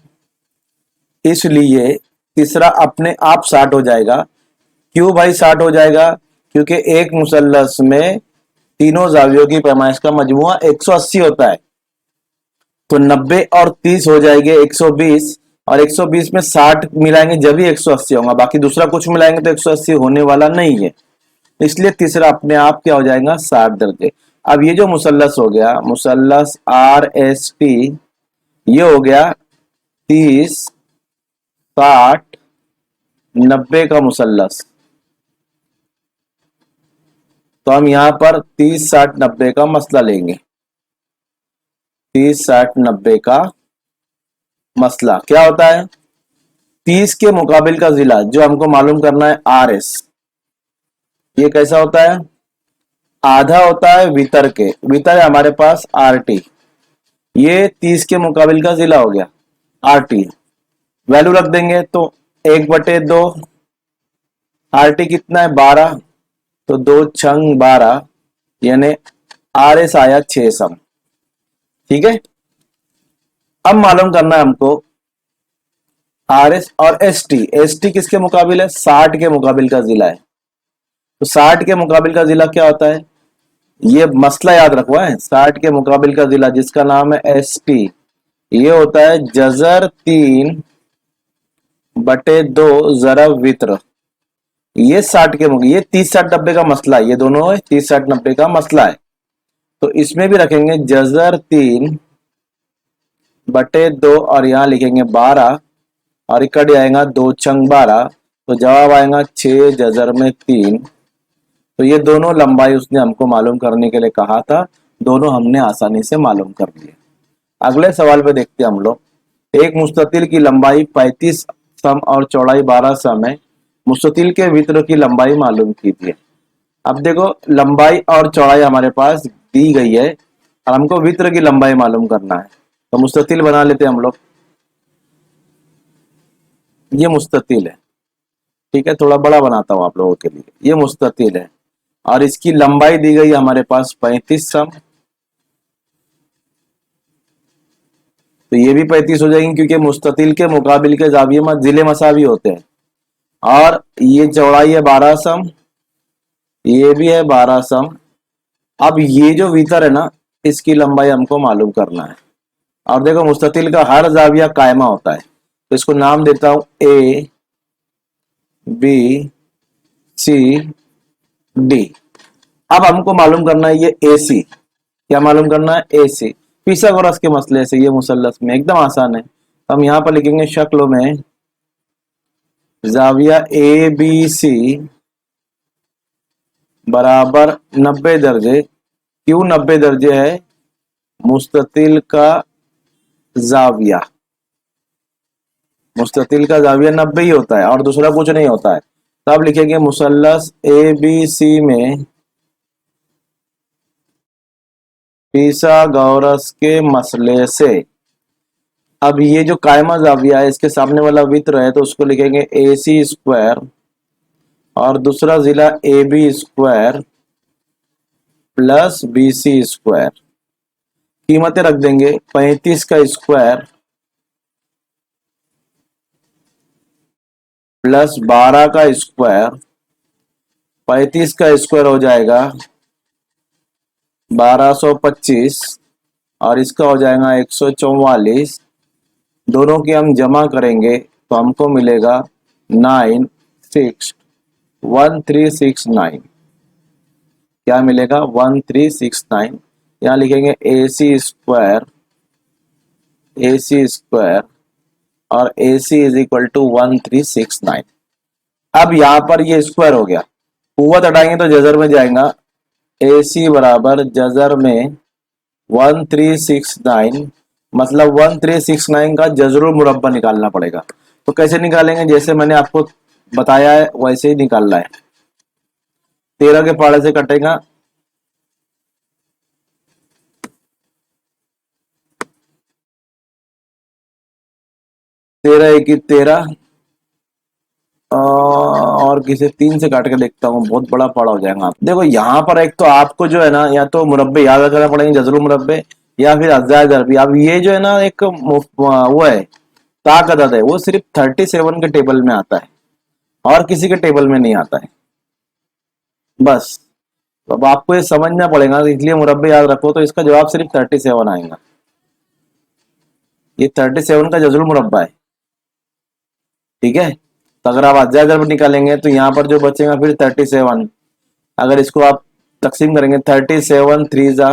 इसलिए तीसरा अपने आप 60 हो जाएगा। क्यों भाई 60 हो जाएगा? क्योंकि एक मुसल्लस में तीनों जावियों की पैमाइश का मजमुआ 180 होता है, तो 90 और 30 हो जाएंगे 120, और 120 में 60 मिलाएंगे जब भी 180 होगा, बाकी दूसरा कुछ मिलाएंगे तो 180 होने वाला नहीं है, इसलिए तीसरा अपने आप क्या हो जाएगा? 60 दर्जे। अब ये जो मुसल्लस हो गया, मुसल्लस आर एस टी, ये हो गया 30 60 90 का मुसल्लस। तो हम यहां पर 30 60 90 का मसला लेंगे। 30 60 90 का मसला क्या होता है? 30 के मुकाबिल का जिला जो हमको मालूम करना है आर एस, ये कैसा होता है? आधा होता है वितर के, वितर है हमारे पास आर टी, ये 30 के मुकाबिल का जिला हो गया आर टी। वैल्यू रख देंगे, तो 1/2, आर टी कितना है? 12, तो 2 छंग 12, यानी आर एस आया 6 सम। ठीक है, अब मालूम करना है हमको आर एस और एस टी। एस टी किसके मुकाबिल है? 60 के मुकाबिल का जिला है। तो 60 के मुकाबिल का जिला क्या होता है? ये मसला याद रखो है, 60 के मुकाबिल का जिला जिसका नाम है एस टी, ये होता है जजर 3/2 जरब वित्र। ये 60 के, ये 30-60-90 का मसला है, ये दोनों 30-60-90 का मसला है। तो इसमें भी रखेंगे जजर 3/2 और यहाँ लिखेंगे 12 और इकड़ आएगा 2 छंग 12, तो जवाब आएगा 6 जजर में 3। तो ये दोनों लंबाई उसने हमको मालूम करने के लिए कहा था, दोनों हमने आसानी से मालूम कर लिए। अगले सवाल पे देखते हैं हम लोग। एक मुस्ततिल की लंबाई 35 सम और चौड़ाई 12 सम है, मुस्ततिल के वित्र की लंबाई मालूम कीजिए। अब देखो लंबाई और चौड़ाई हमारे पास दी गई है और हमको वित्र की लंबाई मालूम करना है, तो मुस्ततिल बना लेते हैं हम लोग। ये मुस्ततिल है, ठीक है, थोड़ा बड़ा बनाता हूं आप लोगों के लिए। ये मुस्ततिल है और इसकी लंबाई दी गई हमारे पास 35 सम, तो ये भी 35 हो जाएंगी क्योंकि मुस्ततिल के मुकाबिल के जाविये में जिले मसावी होते हैं। और ये चौड़ाई है 12 सम, ये भी है 12 सम। अब ये जो वितर है ना, इसकी लंबाई हमको मालूम करना है। और देखो मुस्ततिल का हर जाविया कायमा होता है, तो इसको नाम देता हूं ए बी सी डी। अब हमको मालूम करना है ये ए सी, क्या मालूम करना है? ए सी। पिथागोरस के मसले से ये मुसल्लस में एकदम आसान है। हम यहाँ पर लिखेंगे शक्ल में जाविया ए बी सी बराबर 90 दर्जे। क्यों 90 दर्जे है? मुस्ततिल का जाविया, मुस्ततिल का जाविया 90 ही होता है और दूसरा कुछ नहीं होता है। तब लिखेंगे मुसल्लस ए बी सी में पिथागोरस के मसले से। अब ये जो कायमा जाविया है, इसके सामने वाला वित्र है, तो उसको लिखेंगे ए सी स्क्वायर और दूसरा जिला A B square plus B C square. कीमतें रख देंगे 35 का स्क्वायर प्लस 12 का स्क्वायर। 35 का स्क्वायर हो जाएगा 1225 और इसका हो जाएगा 144। दोनों की हम जमा करेंगे तो हमको मिलेगा 9,61369। क्या मिलेगा? 1369। यहाँ लिखेंगे ए सी स्क्वायर और ए सी इज इक्वल टू 1369। अब यहाँ पर ये स्क्वायर हो गया, कुव्वत हटाएंगे तो जजर में जाएगा। ए सी बराबर जजर में 1369, मतलब 1369 का जजरुल मुरब्बा निकालना पड़ेगा। तो कैसे निकालेंगे? जैसे मैंने आपको बताया है वैसे ही निकालना है। 13 के पाड़े से कटेगा, 13 एक 13 और किसी 3 से काट के देखता हूँ, बहुत बड़ा पाड़ा हो जाएगा। आप देखो यहाँ पर एक तो आपको जो है ना, या तो मुरब्बे याद रखना पड़ेंगे, जजरुल मुरब्बे, या फिर अज्जा जरबी। अब ये जो है ना एक वो है ताक अदद है, वो सिर्फ 37 के टेबल में आता है और किसी के टेबल में नहीं आता है। बस तो अब आपको ये समझना पड़ेगा, इसलिए मुरब्बे याद रखो। तो इसका जवाब सिर्फ 37 आएगा। ये 37 का जजरुल मुरब्बा है, ठीक है। तो अगर आप अज्जा जरब निकालेंगे तो यहाँ पर जो बचेगा फिर 37। अगर इसको आप तकसीम करेंगे 37 3 जा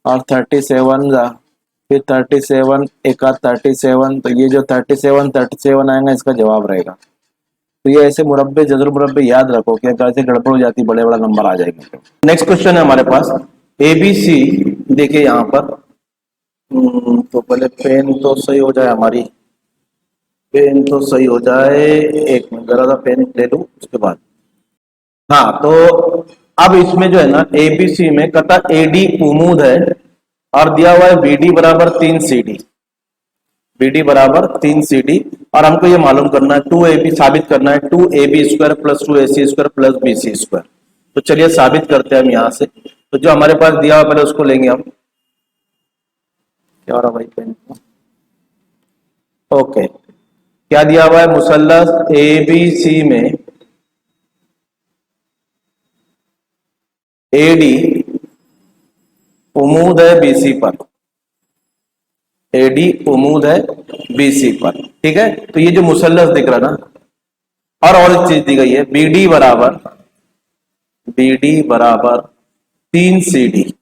और 37 जा, फिर 37 एक 37, तो ये जो 37 आएगा इसका जवाब रहेगा। तो ये ऐसे मुरब्बे जजर मुरब्बे याद रखो कि अगर ऐसे गड़बड़ हो जाती बड़े बड़ा नंबर आ जाएंगे। नेक्स्ट क्वेश्चन है हमारे पास ए बी सी। देखिए यहाँ पर तो पहले पेन तो सही हो जाए, हमारी पेन तो सही हो जाए। एक मिनट जरा सा पेन ले लूं उसके बाद। हाँ, तो अब इसमें जो है ना ए बी सी में कता ए डी उमूद है और दिया हुआ है बी डी बराबर 3 सी डी। बी डी बराबर 3 सी डी और हमको ये मालूम करना है 2ab साबित करना है 2ab square plus 2ac square plus bc square. तो चलिए साबित करते हैं हम यहाँ से। तो जो हमारे पास दिया हुआ पहले उसको लेंगे हम। क्या हो रहा भाई पेन? ओके, क्या दिया हुआ है? मुसल्लस ए बी सी में ए डी उमूद है बीसी पर, एडी उमूद है बीसी पर, ठीक है। तो ये जो मुसल्लस दिख रहा ना, और एक चीज दी गई है, BD बराबर 3CD।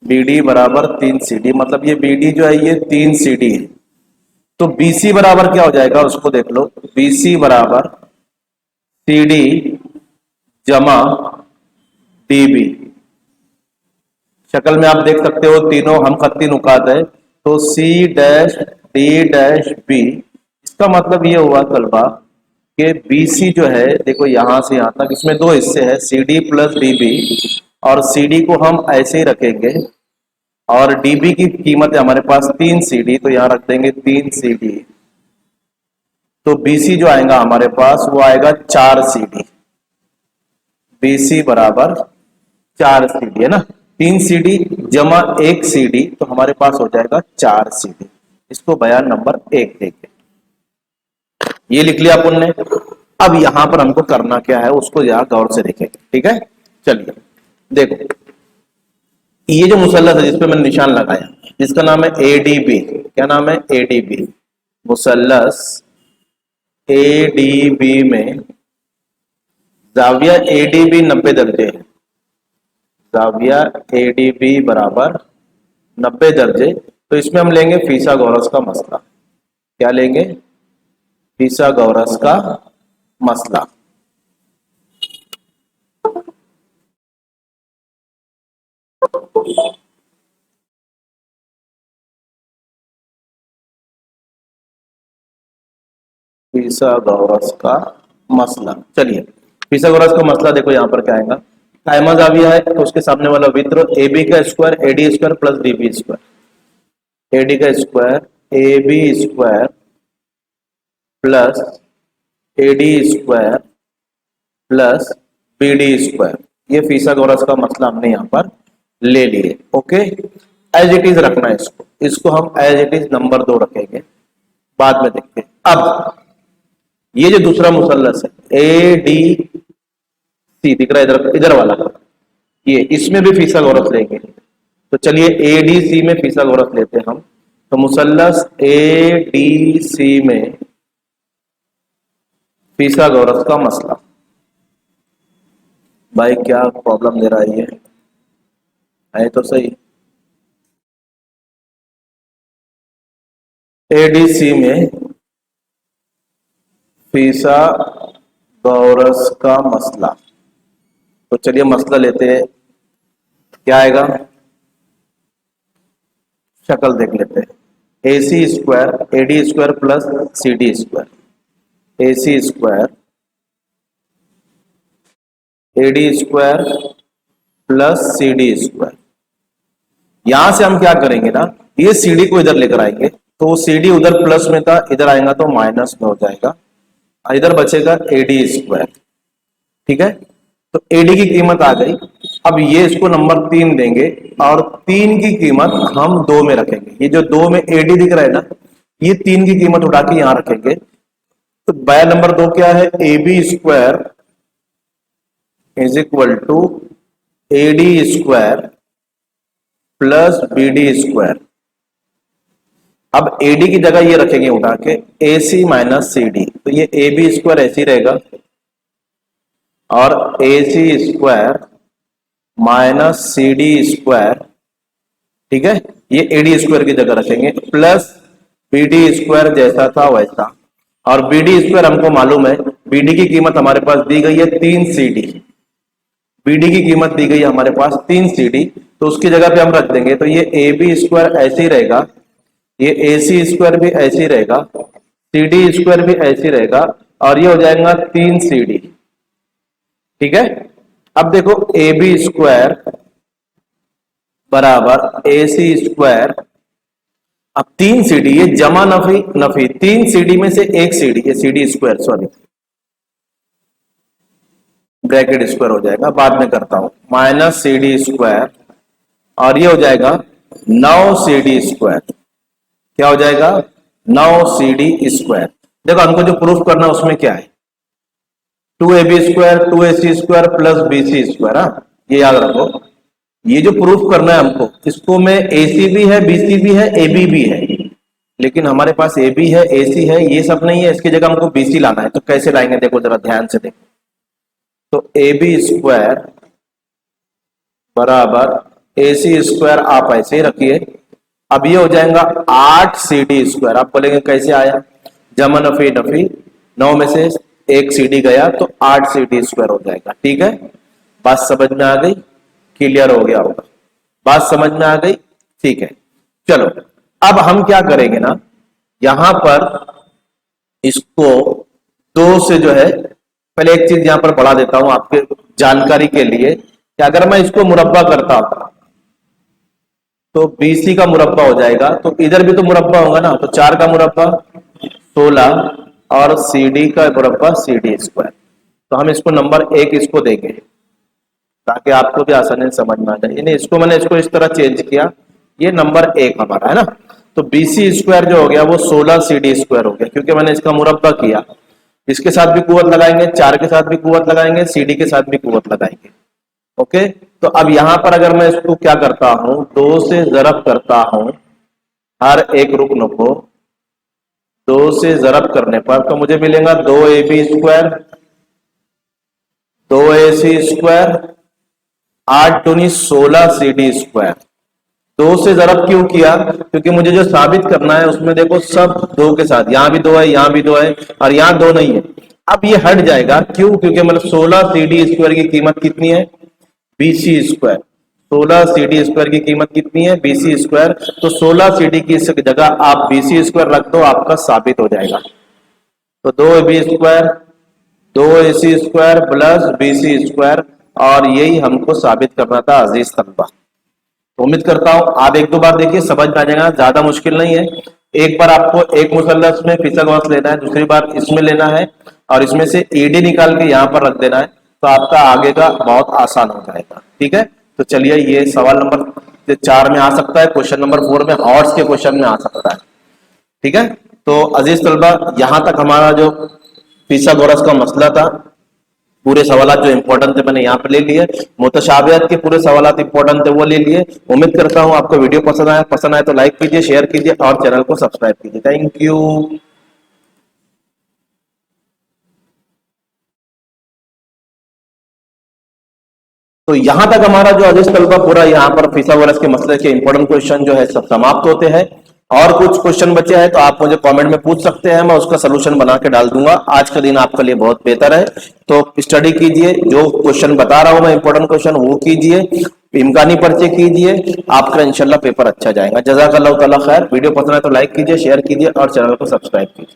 BD बराबर 3CD, मतलब ये BD जो है ये 3CD है। तो BC बराबर क्या हो जाएगा उसको देख लो, BC बराबर CD जमा DB। शक्ल में आप देख सकते हो तीनों हम खत्ती नुकात है, तो C-D-B। इसका मतलब ये हुआ तलबा कि BC जो है, देखो यहां से यहां तक इसमें दो हिस्से हैं, CD प्लस DB, और CD को हम ऐसे ही रखेंगे और DB की कीमत है हमारे पास 3CD, तो यहां रख देंगे 3CD। तो BC जो आएगा हमारे पास वो आएगा 4CD। BC बराबर 4CD है ना, 3CD जमा 1CD, तो हमारे पास हो जाएगा 4CD। इसको बयान नंबर 1 देंगे, ये लिख लिया अपन ने। अब यहां पर हमको करना क्या है उसको जरा गौर से देखेंगे, ठीक है। चलिए देखो, ये जो मुसल्लस है जिसपे मैंने निशान लगाया, जिसका नाम है ADB, क्या नाम है ADB, मुसल्लस ADB में जाविया ADB 90 दर्जे है, जाविया ADB बराबर 90 दर्जे। तो इसमें हम लेंगे फीसागोरस का मसला। क्या लेंगे? फीसागोरस का मसला। फीसागोरस का मसला, चलिए फीसागोरस का मसला देखो यहां पर क्या आएगा, कायमा जाविया है तो उसके सामने वाला वित्र AB का square AD square plus DB square, AD का square AB square plus AD square plus BD square. ये फीसागोरस का मसला हमने यहां पर ले लिए। ओके, एज इट इज रखना है इसको, इसको हम एज इट इज नंबर 2 रखेंगे, बाद में देखते हैं। अब ये जो दूसरा मुसल्लस है ADC दिख रहा है इधर, इधर वाला, ये इसमें भी फीसागोरस लेंगे। तो चलिए ADC में फीसागोरस लेते हैं हम। तो मुसल्लस ADC में फीसागोरस का मसला, भाई क्या प्रॉब्लम दे रहा है ये, है तो सही। ADC में फीसागोरस का मसला, तो चलिए मसला लेते हैं, क्या आएगा शक्ल देख लेते हैं। AC square AD square plus CD square, AC square AD square plus CD square. यहां से हम क्या करेंगे ना, ये CD को इधर लेकर आएंगे, तो CD उधर प्लस में था, इधर आएगा तो माइनस में हो जाएगा, इधर बचेगा AD स्क्वायर। ठीक है, तो AD की कीमत आ गई। अब ये इसको नंबर 3 देंगे और 3 की कीमत हम 2 में रखेंगे। ये जो 2 में AD दिख रहा है ना, ये 3 की कीमत उठा के यहां रखेंगे। तो बयान नंबर 2 क्या है, AB square is equal to AD square plus BD square. अब AD की जगह ये रखेंगे उठा के AC माइनस CD, तो ये AB स्क्वायर ऐसे ही रहेगा और AC square minus CD square, ठीक है, ये AD स्क्वायर की जगह रखेंगे, प्लस BD स्क्वायर जैसा था वैसा। और BD स्क्वायर हमको मालूम है, BD की कीमत हमारे पास दी गई है 3CD, BD की कीमत दी गई है हमारे पास 3CD, तो उसकी जगह पे हम रख देंगे। तो ये AB स्क्वायर ऐसे ही रहेगा, ये AC स्क्वायर भी ऐसे ही रहेगा, CD स्क्वायर भी ऐसे ही रहेगा, और ये हो जाएगा 3CD। ठीक है, अब देखो AB स्क्वायर बराबर AC स्क्वायर, अब 3CD, ये जमा नफी नफी, 3CD में से 1CD, ये CD square sorry bracket square हो जाएगा, बाद में करता हूं, माइनस CD स्क्वायर, और ये हो जाएगा 9CD स्क्वायर। क्या हो जाएगा 9CD स्क्वायर। देखो हमको जो प्रूफ करना है उसमें क्या है, 2AB square 2AC square plus BC square. हाँ, ये याद रखो, ये जो प्रूफ करना है हमको, इसको में AC भी है BC भी है AB भी है, लेकिन हमारे पास ए बी है, ए सी है, ये सब नहीं है, इसकी जगह हमको बी सी लाना है। तो कैसे लाएंगे, देखो जरा ध्यान से देखो। तो ए बी स्क्वायर बराबर ए सी स्क्वायर आप ऐसे ही रखिए। अब ये हो जाएगा 8 सी डी स्क्वायर। आप बोलेंगे कैसे आया, जमा नफी नफी, 9 में से एक सी डी गया तो 8 सी डी स्क्वायर हो जाएगा। ठीक है, बात समझ में आ गई, क्लियर हो गया होगा, बात समझ में आ गई। ठीक है, चलो अब हम क्या करेंगे ना, यहां पर इसको 2 से जो है, पहले एक चीज यहां पर बढ़ा देता हूं आपके जानकारी के लिए कि अगर मैं इसको मुरब्बा करता हूं तो BC का मुरब्बा हो जाएगा, तो इधर भी तो मुरब्बा होगा ना, तो 4 का मुरब्बा 16 और CD का मुरब्बा CD स्क्वायर। तो हम इसको नंबर 1 इसको देंगे ताकि आपको भी आसानी से समझ में आ जाए। मैंने इसको इस तरह चेंज किया, ये नंबर 1 हमारा है ना। तो BC स्क्वायर जो हो गया वो 16 CD स्क्वायर हो गया, क्योंकि मैंने इसका मुरब्बा किया। इसके साथ भी कुवत लगाएंगे, 4 के साथ भी कुवत लगाएंगे, CD के साथ भी कुवत लगाएंगे। ओके, तो अब यहां पर अगर मैं इसको क्या करता हूं, 2 से जरब करता हूं हर एक रुकन को, 2 से जरब करने पर तो मुझे मिलेगा 2AB स्क्वायर, 2AC स्क्वायर, 8 दूनी 16 CD स्क्वायर। 2 से जरब क्यों किया, क्योंकि मुझे जो साबित करना है उसमें देखो सब 2 के साथ, यहां भी 2 है, यहां भी 2 है और यहां 2 नहीं है। अब ये हट जाएगा, क्यों, क्योंकि मतलब 16 CD स्क्वायर की कीमत कितनी है, BC स्क्वायर। 16 CD स्क्वायर की कीमत कितनी है, BC स्क्वायर। तो 16 CD की जगह आप BC स्क्वायर रख दो, आपका साबित हो जाएगा। तो 2AB square, 2AC square plus BC square, और यही हमको साबित करना था अजीज तलबा। तो उम्मीद करता हूं आप 1-2 बार देखिए, समझ में आ जाएगा, ज्यादा मुश्किल नहीं है। एक बार आपको एक मुसल्लस में फिसलवास लेना है, दूसरी बार इसमें लेना है और इसमें से ED निकाल के यहां पर रख देना है, तो आपका आगे का बहुत आसान हो जाएगा। ठीक है, तो चलिए ये सवाल नंबर 4 में आ सकता है, क्वेश्चन नंबर 4 में, हॉर्स के क्वेश्चन में आ सकता है। ठीक है, तो अजीज तलबा यहां तक हमारा जो फिसागोरस का मसला था, पूरे सवालात जो इंपॉर्टेंट थे मैंने यहाँ पे ले लिए, मुतशाबिहत के पूरे सवालात इंपॉर्टेंट थे वो ले लिए। उम्मीद करता हूँ आपको वीडियो पसंद आए तो लाइक कीजिए, शेयर कीजिए और चैनल को सब्सक्राइब कीजिए। Thank you. तो यहां तक हमारा जो अजीज तलबा पूरा यहाँ पर फिसागोरस के मसले के इंपॉर्टेंट क्वेश्चन जो है सब समाप्त होते हैं। और कुछ क्वेश्चन बचे हैं तो आप मुझे कमेंट में पूछ सकते हैं, मैं उसका सलूशन बना के डाल दूंगा। आज का दिन आपके लिए बहुत बेहतर है, तो स्टडी कीजिए, जो क्वेश्चन बता रहा हूं मैं इंपॉर्टेंट क्वेश्चन वो कीजिए, इम्कानी पर्चे कीजिए, आपका इंशाल्लाह पेपर अच्छा जाएगा। जज़ाकल्लाहु ताला खैर। वीडियो पसंद है तो लाइक कीजिए, शेयर कीजिए और चैनल को सब्सक्राइब कीजिए।